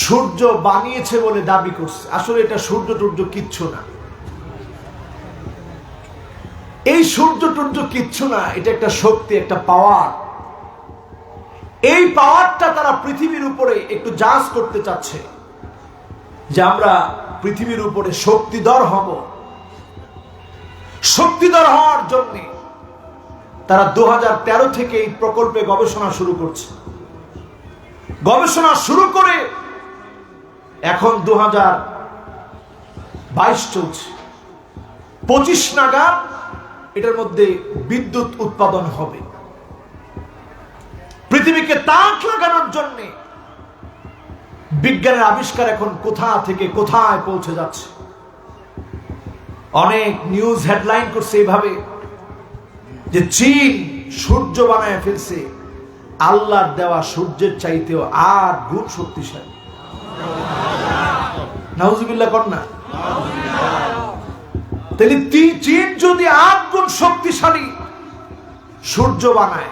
সূর্য বানিয়েছে বলে দাবি করছে, আসলে এটা সূর্য টূর্য কিচ্ছু না। এই সূর্য টূর্য কিচ্ছু না, এটা একটা শক্তি, একটা পাওয়ার। এই পাওয়ারটা তারা পৃথিবীর উপরে একটু জাজ করতে চাচ্ছে যে আমরা পৃথিবীর উপরে শক্তিধর হব। শক্তিধর হওয়ার জন্য তারা 2013 থেকে এই প্রকল্পে গবেষণা শুরু করছে। গবেষণা শুরু করে এখন 2022 চলছে, 25 নাগাদ এটার মধ্যে বিদ্যুৎ উৎপাদন হবে। পৃথিবীকে তাক লাগানোর জন্য বিজ্ঞানের আবিষ্কার এখন কোথা থেকে কোথায় পৌঁছে যাচ্ছে। অনেক নিউজ হেডলাইন করছে এইভাবে যে চীন সূর্য বানায় ফেলছে আল্লাহর দেওয়া সূর্যের চাইতেও 8 গুণ শক্তিশালী। নাউজুবিল্লাহ কন্যা। তাহলে চীন যদি 8 গুণ শক্তিশালী সূর্য বানায়,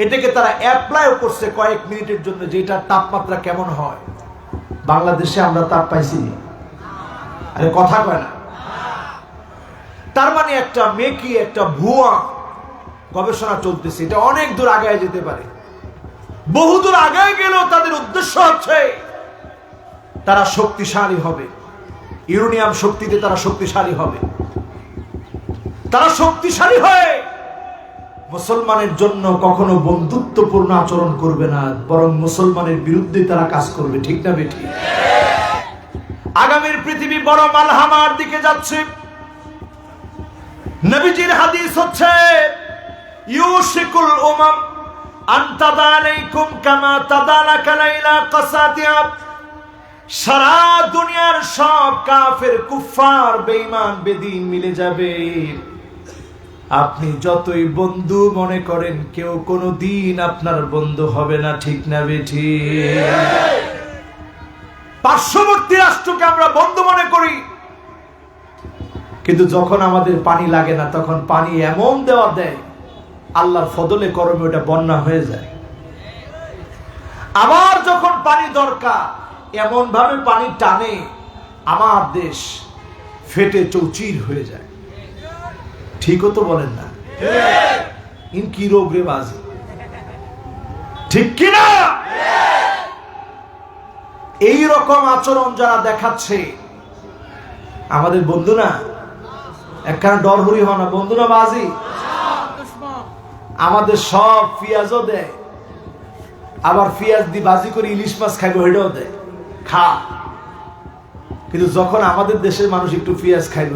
এটাকে তারা অ্যাপ্লাইও করছে কয়েক মিনিটের জন্য, যেটা তাপমাত্রা কেমন হয়। বাংলাদেশে আমরা তাপ পাইছি? আরে কথা কয় না। তার মানে একটা মেকি, একটা ভুয়া গবেষণা চলতেছে। এটা অনেক দূর আগায় যেতে পারে। বহুদূর আগায় গেলেও তাদের উদ্দেশ্য হচ্ছে তারা শক্তিশালী হবে। ইউরেনিয়াম শক্তিতে তারা শক্তিশালী হবে। তারা শক্তিশালী হয়ে মুসলমানের জন্য কখনো বন্ধুত্বপূর্ণ আচরণ করবে না, বরং মুসলমানের বিরুদ্ধে তারা কাজ করবে। ঠিক না বেঠিক? আগামীর পৃথিবী বড় মালহামার দিকে যাচ্ছে। নবীজির হাদিস হচ্ছে ইউশিকুল উমাম আন তাদালাইকুম কামা তাদালাকা লাইলা কাসাতিয়া। সারা দুনিয়ার সব কাফের, কুফার, বেঈমান, বেদিন মিলে যাবে। আপনি যতই বন্ধু মনে করেন, কেউ কোনোদিন আপনার বন্ধু হবে না। ঠিক না বেঠিক? পার্শ্ববর্তী রাষ্ট্রকে আমরা বন্ধু মনে করি, কিন্তু যখন আমাদের পানি লাগে না তখন পানি এমন দেওয়া দেয়, আল্লাহর ফদলে করমে ওটা বন্যা হয়ে যায়। আবার যখন পানি দরকার, এমন ভাবে পানি টানে আমার দেশ ফেটে চৌচির হয়ে যায়। ঠিকও তো বলেন না? ইন কি রোগ রে বাজি, ঠিক কিনা? এই রকম আচরণ যারা দেখাচ্ছে আমাদের বন্ধু না, একখানা ডর হরি হয় না, বন্ধু না বাজি। আমাদের সব পেঁয়াজও দেয়, আবার পেঁয়াজ দিয়ে বাজি করে ইলিশ মাছ খাইবো এটাও দেয়, খা। কিন্তু যখন আমাদের দেশের মানুষ একটু পেঁয়াজ খাইব,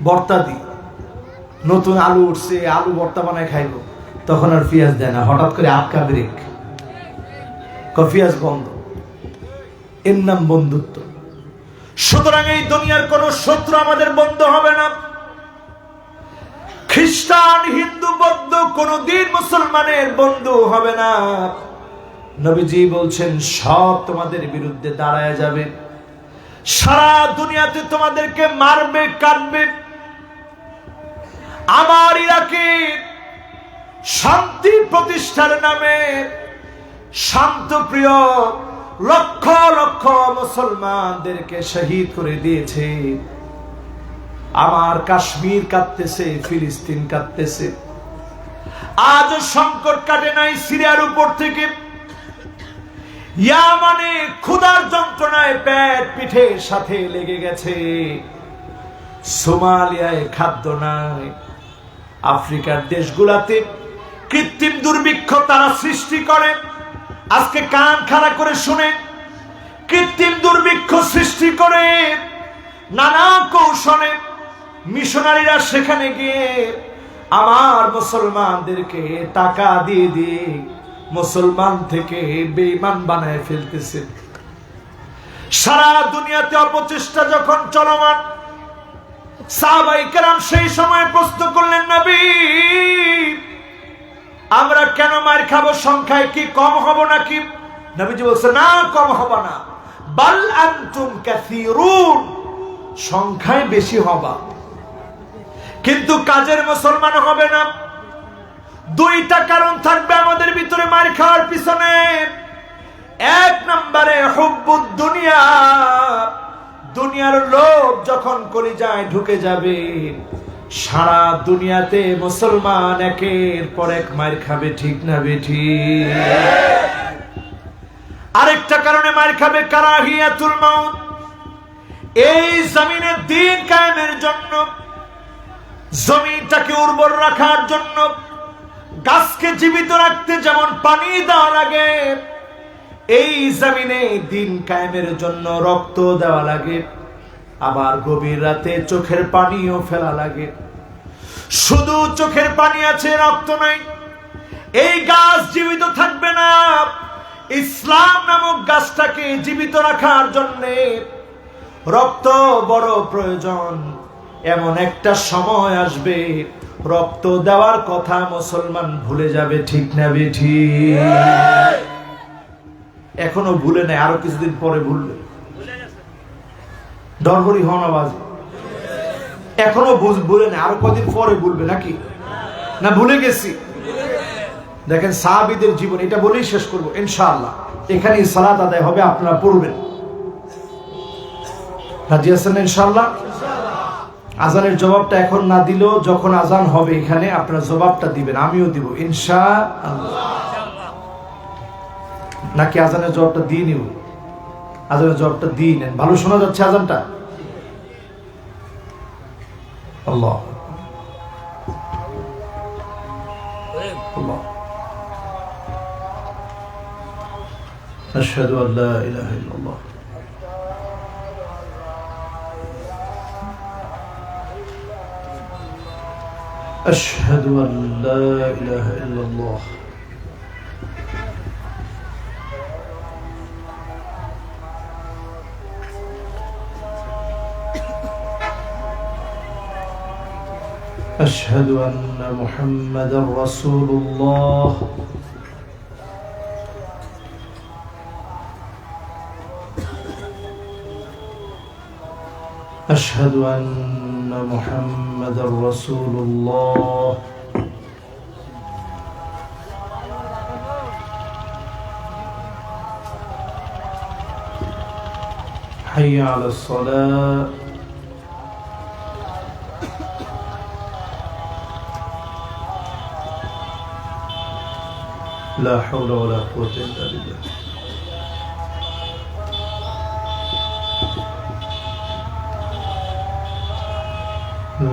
ভর্তা দি, নতুন আলু উঠছে, আলু ভর্তা বানায় খাইব, তখন আর পেঁয়াজ দেয় না। হঠাৎ করে আটকা ব্রেক, পেঁয়াজ বন্ধ। এর নাম বন্ধুত্ব। সুতরাং এই দুনিয়ার কোন শত্রু আমাদের বন্ধু হবে না। খ্রিস্টান, হিন্দু, বৌদ্ধ কোনদিন মুসলমানের বন্ধু হবে না। নবীজি বলছেন সব তোমাদের বিরুদ্ধে দাঁড়ায় যাবে, সারা দুনিয়াতে তোমাদেরকে মারবে, কাটবে। আমার ইরাকে শান্তি প্রতিষ্ঠার নামে শান্তপ্রিয় লক্ষ লক্ষ মুসলমানদেরকে শহীদ করে দিয়েছে। আমার কাশ্মীর কাঁদতেছে, ফিলিস্তিন কাঁদতেছে। আজ সংকট কাটে নাই সিরিয়ার উপর থেকে। ইয়ামানে ক্ষুধার যন্ত্রণায় পেট পিঠের সাথে লেগে গেছে। সোমালিয়ায় খাদ্য নাই। আফ্রিকার দেশগুলাতে কৃত্রিম দুর্ভিক্ষ তারা সৃষ্টি করে। আজকে কান খাড়া করে শুনে, কৃত্রিম দুর্ভিক্ষ সৃষ্টি করে নানা কৌশলে মিশনারিরা সেখানে গিয়ে আমার মুসলমানদেরকে টাকা দিয়ে দিয়ে মুসলমান থেকে বেঈমান বানায় ফেলতেছে। সারা দুনিয়াতে অপচেষ্টা যখন চলমান, সাহাবায়ে কেরাম সেই সময় প্রশ্ন করলেন, নবী আমরা কেন মার খাবো? সংখ্যায় কি কম হব নাকি? নবীজি বলছেন, না, কম হবা না, বাল আনতুম কাসীরুন, সংখ্যায় বেশি হবা, কিন্তু কাজের মুসলমান হবে না। দুইটা কারণ থাকবে আমাদের ভিতরে মার খাওয়ার পিছনে। এক নম্বরে হুব্বুদ দুনিয়া, দুনিয়ার লোভ যখন কলিজায় ঢুকে যাবে সারা দুনিয়াতে মুসলমান একের পর এক মার খাবে, ঠিক না বেঠিক? আরেকটা কারণে মার খাবে, কারাহিয়াতুল মাউত। এই জমিনে দ্বীন কায়েমের জন্য, জমিটাকে উর্বর রাখার জন্য, গাছকে জীবিত রাখতে যেমন পানি দেওয়া লাগে, এই জমিনে দ্বীন কায়েমের জন্য রক্ত দেওয়া লাগে, আবার গভীর রাতে চোখের পানিও ফেলা লাগে। শুধু চোখের পানি আছে, রক্ত নাই, এই গাছ জীবিত থাকবে না। ইসলাম নামক গাছটাকে জীবিত রাখার জন্য রক্ত বড় প্রয়োজন। এমন একটা সময় আসবে, রক্ত দেওয়ার কথা মুসলমান ভুলে যাবে, ঠিক না বেঠিক? এখনো ভুলে নাই, আরো কিছুদিন পরে ভুলবে। ডরবরি হন আওয়াজ, এখনো ভুলে নাই, আরো কদিন পরে ভুলবে নাকি? না ভুলে গেছি? দেখেন সাহাবীদের জীবন, এটা বলেই শেষ করবো ইনশাআল্লাহ। এখানেই সালাত আদায় হবে, আপনারা পড়বেন। রাজি আছেন ইনশাআল্লাহ? আজানের জবাবটা এখন না দিলেও যখন আজান হবে এখানে আপনারা জবাবটা দিবেন, আমিও দিব ইনশাআল্লাহ। নাকি আজানের জবাবটা দিয়ে নিব? আজানের জবাবটা দিয়ে নেন। ভালো শোনা যাচ্ছে আজানটা? আল্লাহ আল্লাহ। আশহাদু আল্লা ইলাহা ইল্লাল্লাহ। أشهد أن لا إله إلا الله. أشهد أن محمدا رسول الله. أشهد أن محمدا رسول الله. حي على الصلاة. لا حول ولا قوة إلا بالله.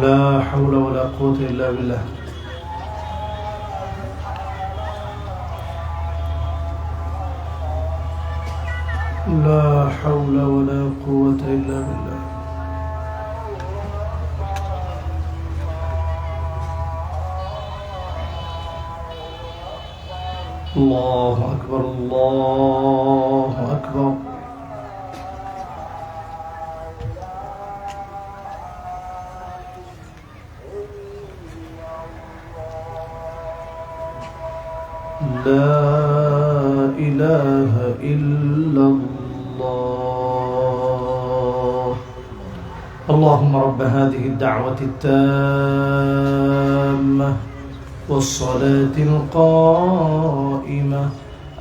لا حول ولا قوة إلا بالله. لا حول ولا قوة إلا بالله. الله أكبر الله أكبر. لا إله إلا الله. اللهم رب هذه الدعوة التامة والصلاة القائمة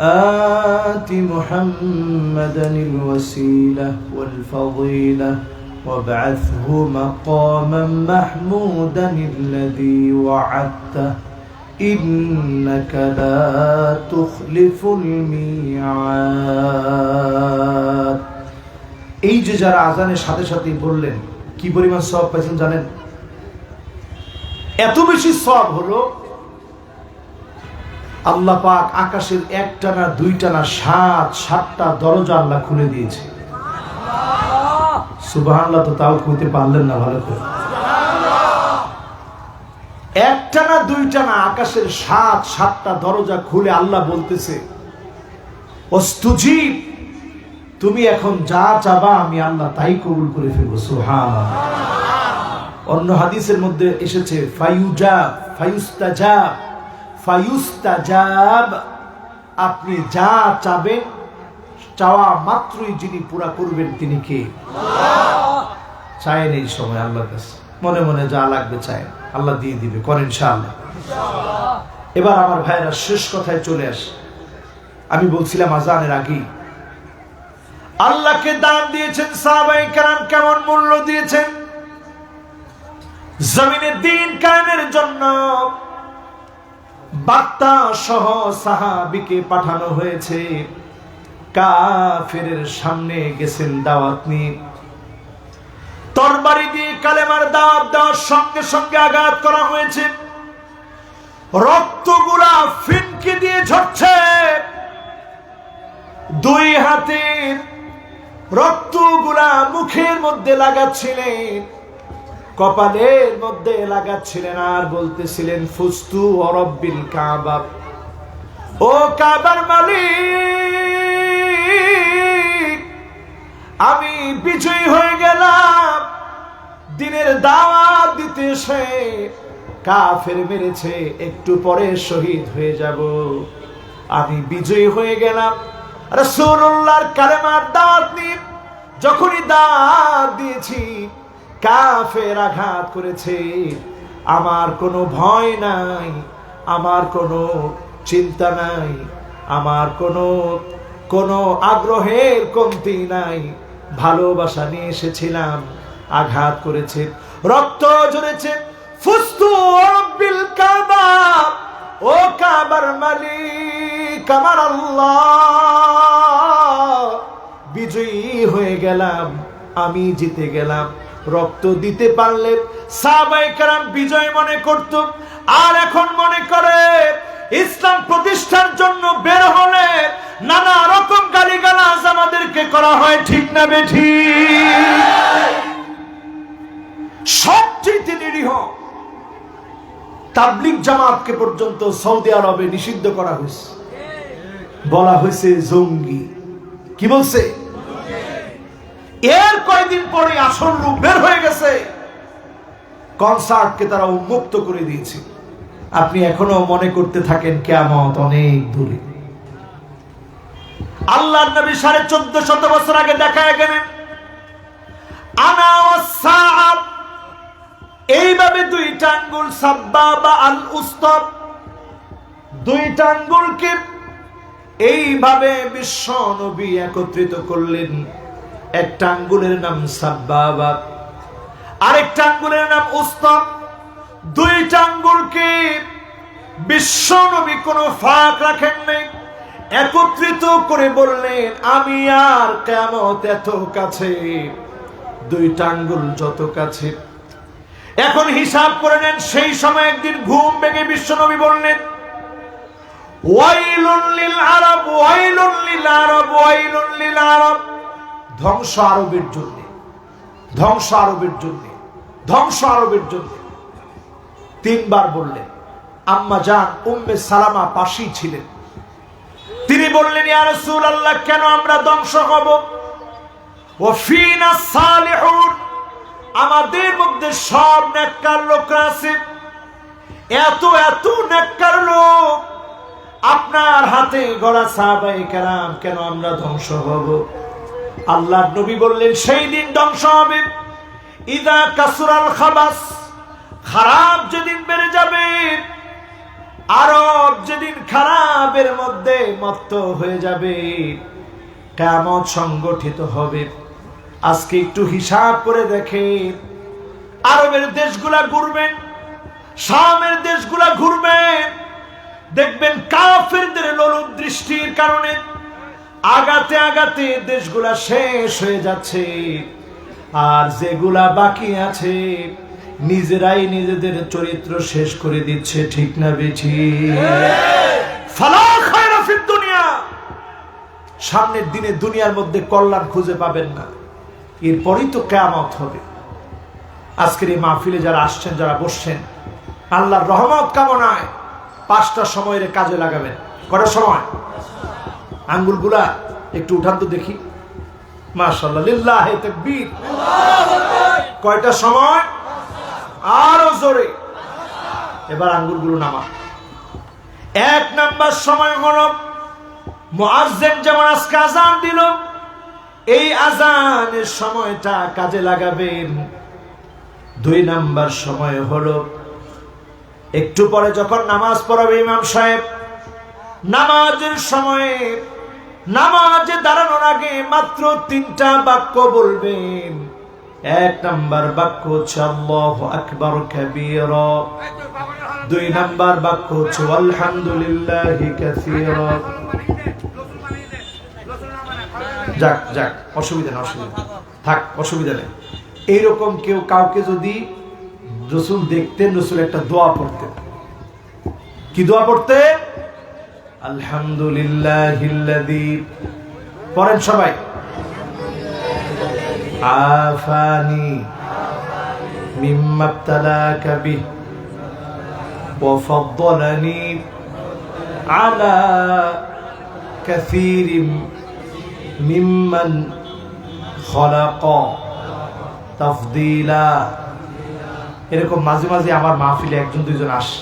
آت محمدا الوسيلة والفضيلة وابعثه مقاما محمودا الذي وعدته إنك لا تخلف الميعاد. এই যে যারা আজানের সাথে সাথে বললেন, কি পরিমাণ সওয়াব পাইছেন জানেন? এত বেশি সওয়াব হলো, আল্লাহ পাক আকাশের একটা না দুইটা না সাতটা দরজা আল্লাহ খুলে দিয়েছে। সুবহানাল্লাহ। তো তাও কইতে পারলেন না ভালো করে? একটা না দুইটা না, আকাশের সাতটা দরজা খুলে আল্লাহ বলতেছে, অস্তুজিব, তুমি এখন যা চাবা আমি আল্লাহ তাই কবুল করে ফেলবো। সুবহানাল্লাহ। অন্য হাদিসের মধ্যে এসেছে ফায়ুস্তাজাব, আপনি যা চাবেন চাওয়া মাত্রই যিনি পুরা করবেন তিনি কে? চায়েন এই সময় আল্লাহর কাছে, মনে মনে যা লাগবে চায়েন, আল্লাহ দিয়ে দিবে। করেন ইনশাআল্লাহ। এবার আমার ভাইরা শেষ কথায় চলে আসে। আমি বলছিলাম আজানের আগে আল্লাহকে দান দিয়েছেন সাহাবায়ে কেরাম, কেমন মূল্য দিয়েছেন। জমিনে দ্বীন কায়েমের জন্য বার্তা সহ সাহাবীকে পাঠানো হয়েছে। কাফেরের সামনে গেছেন দাওয়াত নিয়ে, তরবারি দিয়ে কালেমার দাওয়াত দেওয়ার সঙ্গে সঙ্গে আঘাত করা হয়েছে। রক্তগুলা ফিনকি দিয়ে ঝরছে, দুই হাতের রক্তগুলা মুখের মধ্যে লাগাচ্ছিলেন, কপালের মধ্যে লাগাচ্ছিলেন, আর বলতেছিলেন ফুস্তু রব্বিল কাবা, ও কাবার মালিক আমি বিজয়ী হয়ে গেলাম। দিনের দাওয়াত দিতে এসে কাফের মেরেছে, একটু পরে শহীদ হয়ে যাব, আমি বিজয়ী হয়ে গেলাম। রাসূলুল্লাহর কালেমার দাওয়াত নিয়ে যখনই দাওয়াত দিয়েছি কাফের আঘাত করেছে, আমার কোনো ভয় নাই, আমার কোনো চিন্তা নাই, আমার কোনো আগ্রহের কমতি নাই, ভালোবাসা নিয়ে এসেছিলাম, আঘাত করেছে, রক্ত ঝরেছে। ফুস্তু রব্বিল কাবা, ও কাবার মালিক আমার আল্লাহ, বিজয়ী হয়ে গেলাম, আমি জিতে গেলাম। রক্ত দিতে পারলে সাহাবায়ে কেরাম বিজয় মনে করত, আর এখন মনে করে ইসলাম প্রতিষ্ঠার জন্য বের হলে নানা রকম গালিগালাজ আমাদেরকে করা হয়, ঠিক না বেঠিক? সবচেয়ে নিরীহ তাবলীগ জামাতকে পর্যন্ত সৌদি আরবে নিষিদ্ধ করা হয়েছে, বলা হয়েছে জঙ্গি। কি বলছে? এর কয়েকদিন পরে আসল রূপ বের হয়ে গেছে, কনসার্টকে তারা উন্মুক্ত করে দিয়েছে। আপনি এখনো মনে করতে থাকেন কিয়ামত অনেক দূরে। আল্লাহর নবী 1450 বছর আগে দেখায় গেলেন আনা ওয়াসসাআব, এইভাবে দুইটা আঙ্গুল সাব্বাবা আল উস্তা, দুইটা আঙ্গুলকে এইভাবে বিশ্ব নবী একত্রিত করলেন। একটা আঙ্গুলের নাম সাব্বাবা, আরেকটা আঙ্গুলের নাম উস্তা। দুইটা আঙ্গুলকে বিশ্ব নবী কোনো ফাঁক রাখেন নাই, একত্রিত করে বললেন আমি আর কিয়ামত এত কাছে, দুইটা আঙ্গুল যত কাছে। এখন হিসাব করে নেন, সেই সময় একদিন ঘুম ভেঙে বিশ্ব নবী বললেন ওয়াইলুল লিল আরব, ওয়াইলুল লিল আরব, ওয়াইলুল লিল আরব, ধ্বংস আরবের জন্য, ধ্বংস আরবের জন্য, ধ্বংস আরবের জন্য। তিনবার বললেন। আম্মা জান উম্মে সালামা পাশেই ছিলেন, তিনি বললেন ইয়া রাসূলুল্লাহ কেন আমরা ধ্বংস হব? ওয়া ফিনা সালিহুন, আমাদের মধ্যে সব নেককার লোকরা আছে, এত এত নেককার লোক, আপনার হাতে গড়া সাহাবায়ে কেরাম, কেন আমরা ধ্বংস হব? আল্লাহর নবী বললেন সেই দিন ধ্বংস হবে ইদা কাসুরাল খাবাস, খারাপ যেদিন বেড়ে যাবে, আরব যেদিন খারাপের মধ্যে মত্ত হয়ে যাবে, কিয়ামত সংগঠিত হবে। আজকে একটু হিসাব করে দেখেন, আরবের দেশগুলা ঘুরবেন, শামের দেশগুলা ঘুরবেন, দেখবেন কাফেরদের লোলুপ দৃষ্টির কারণে আগাতে আগাতে দেশগুলা শেষ হয়ে যাচ্ছে, আর যেগুলা বাকি আছে নিজেরাই নিজেদের চরিত্র শেষ করে দিচ্ছে, ঠিক না বেঠিক? ফালা খায়রা ফিদ দুনিয়া, সামনের দিনে দুনিয়ার মধ্যে কল্যাণ খুঁজে পাবেন না, এরপরই তো কিয়ামত হবে। আজকের এই মাহফিলে যারা আসছেন, যারা বসছেন, আল্লাহর রহমত কামনায় 5টা সময়ের কাজে লাগাবেন। কটার সময়? আঙ্গুলগুলা একটু উঠান তো দেখি। মাশাআল্লাহ, লিল্লাহি তাকবীর। কয়টা সময়? আরো জোরে। এবার আঙ্গুলগুলো নামা। 1 নাম্বার সময় হলো মুয়াজ্জিন যেমন আজকে আযান দিল, এই আযানের সময়টা কাজে লাগাবেন। 2 নাম্বার সময় হলো একটু পরে যখন নামাজ পড়াবে ইমাম সাহেব, নামাজের সময়ে নামাজে দাঁড়ানোর আগে মাত্র 3টা বাক্য বলবেন। এক নাম্বার বাক্য হচ্ছে আল্লাহু আকবার কাবীরা, দুই নাম্বার বাক্য হচ্ছে আলহামদুলিল্লাহি কাসীরা। যাক যাক, অসুবিধা না, অসুবিধা থাক, অসুবিধা নেই। এইরকম কেউ কাউকে যদি রাসূল দেখতেন, রাসূল একটা দোয়া পড়তেন। কি দোয়া পড়তে? আলহামদুলিল্লাহিল্লাযী, পড়েন সবাই, আফানি মিম্মা ইবতালাকা বিহি ওয়া ফাদ্দালানি আলা কাসীরিম মিম্মান খালাকা তাফদীলা। এরকম মাঝে মাঝে আমার মাহফিলে একজন দুইজন আসে।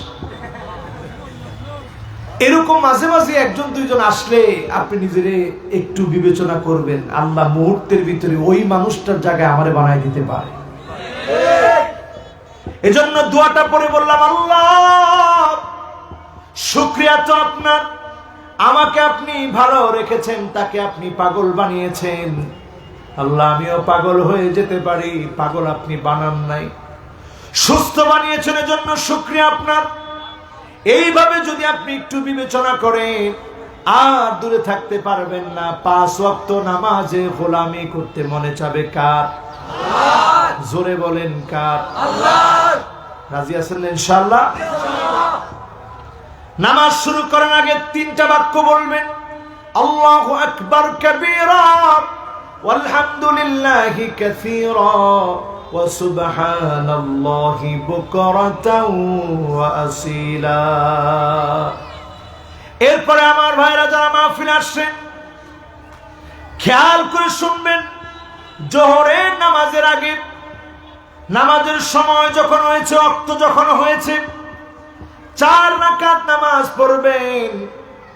এরকম মাঝে মাঝে একজন দুইজন আসলে আপনি নিজেরে একটু বিবেচনা করবেন, আল্লাহ মুহূর্তের ভিতরে ওই মানুষটার জায়গায় আমারে বানাই দিতে পারে। এজন্য দোয়াটা পড়ে বললাম, আল্লাহ শুকরিয়া তো আপনার, আমাকে আপনি ভালো রেখেছেন, তাকে আপনি পাগল বানিয়েছেন। আল্লাহ আমিও পাগল হয়ে যেতে পারি, পাগল আপনি বানান নাই, সুস্থ বানিয়েছেন, এজন্য শুকরিয়া আপনার। এইভাবে যদি আপনি একটু বিবেচনা করেন, আর দূরে থাকতে পারবেন না। 5 ওয়াক্ত নামাজে গোলামি করতে মনে চাবে কার? আল্লাহ। জোরে বলেন কার? আল্লাহ। রাজি আছেন ইনশাআল্লাহ? নামাজ শুরু করার আগে 3টা বাক্য বলবেন, আল্লাহু আকবার কাবীরা ওয়ালহামদুলিল্লাহি কাসীরা ওয়া সুবহানাল্লাহি বুকরাতাও ওয়া আসীলা। এরপরে আমার ভাইরা যারা মাহফিলে আসছেন, খেয়াল করে শুনবেন, জোহরের নামাজের আগে, নামাজের সময় যখন হয়েছে, ওয়াক্ত যখন হয়েছে, 4 রাকাত নামাজ পড়বেন।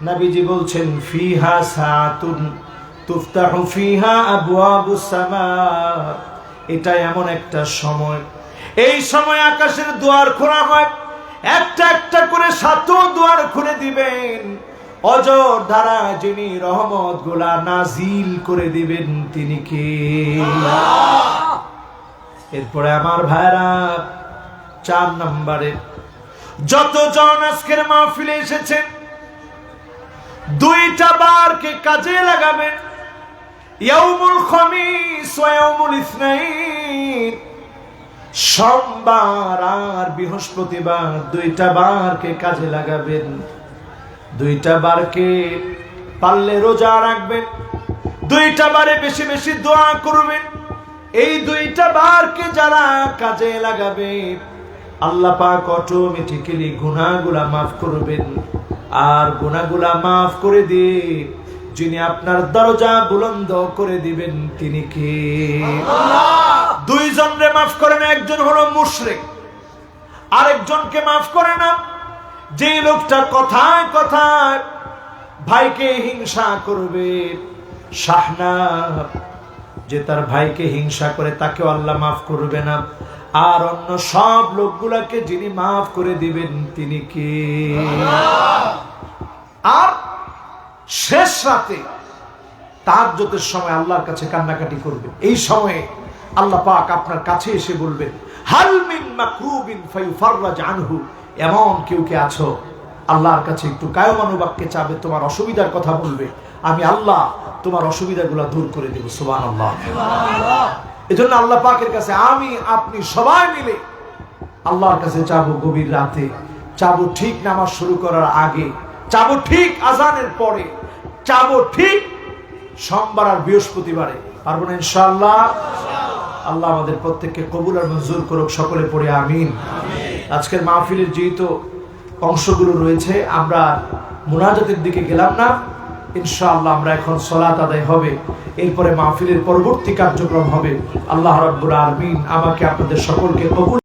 নবীজি বলছেন, ফিহা সাআতুন তুফতাহু ফিহা আবওয়াবুস সামা। এটা এমন একটা সময়, এই সময় আকাশের দুয়ার খোলা হয়, একটা একটা করে 7 দুয়ার খুলে দিবেন। অজর ধারা যিনি রহমত গুলা নাজিল করে দিবেন, তিনি কে? আল্লাহ। এরপরে আমার ভাইরা 4 নম্বরে, যতজন আজকের মাহফিলে এসেছেন, 2টা বারকে কাজে লাগাবেন, ইয়াউমুল খামিস ওয়া ইয়াউমুল ইসনাইন, সোমবার আর বৃহস্পতিবার, 2টা বারকে কাজে লাগাবেন। 2টা বারকে পারলে রোজা রাখবেন, 2টা বারে বেশি বেশি দোয়া করবেন। এই 2টা বারকে যারা কাজে লাগাবে, আল্লাহ পাক অটোমেটিক্যালি গুনাহগুলা মাফ করবেন। আর গুনাহগুলা মাফ করে দিয়ে যিনি আপনার দরজা বুলন্দ করে দিবেন, তিনি কে? আল্লাহ। 2 জনরে মাফ করেন, একজন হলো মুশরিক, আরেকজনকে মাফ করে না যে লোকটা কথায় কথায় ভাইকে হিংসা করবে। শাহনা, যে তার ভাইকে হিংসা করে, তাকেও আল্লাহ মাফ করবে না। আর অন্য সব লোকগুলাকে যিনি মাফ করে দিবেন, তিনি কে? আর শেষ রাতে তাহাজ্জুদের সময় আল্লাহর কাছে কান্নাকাটি করবে। এই সময়ে আল্লাহ পাক আপনার কাছে এসে বলবেন, হাল মিন মাকরুবিন ফায়ুফাররাজ আনহু। এমন কেউ কে আছো আল্লাহর কাছে একটু কায়মানুবাক্যে চাবে, তোমার অসুবিধার কথা বলবে, আমি আল্লাহ তোমার অসুবিধাগুলো দূর করে দেব। সুবহানাল্লাহ। এজন্য আল্লাহ পাকের কাছে আমি আপনি সবাই মিলে আল্লাহর কাছে চাবো, গভীর রাতে চাবো, ঠিক নামাজ শুরু করার আগে চাবো, ঠিক আজানের পরে চাবো, ঠিক সোমবার আর বৃহস্পতিবারে। পারবো না ইনশাআল্লাহ? আল্লাহ আমাদের প্রত্যেককে কবুল আর মঞ্জুর করুক, সকলে পড়ে আমিন। আজকের মাহফিলের যেহেতু অংশগুলো রয়েছে, আমরা মুনাজাতের দিকে গেলাম না, ইনশাআল্লাহ আমরা এখন সালাত আদায় হবে, এরপরে মাহফিলের পরবর্তী কার্যক্রম হবে। আল্লাহ রাব্বুল আলামিন আমাকে আপনাদের সকলকে কবুল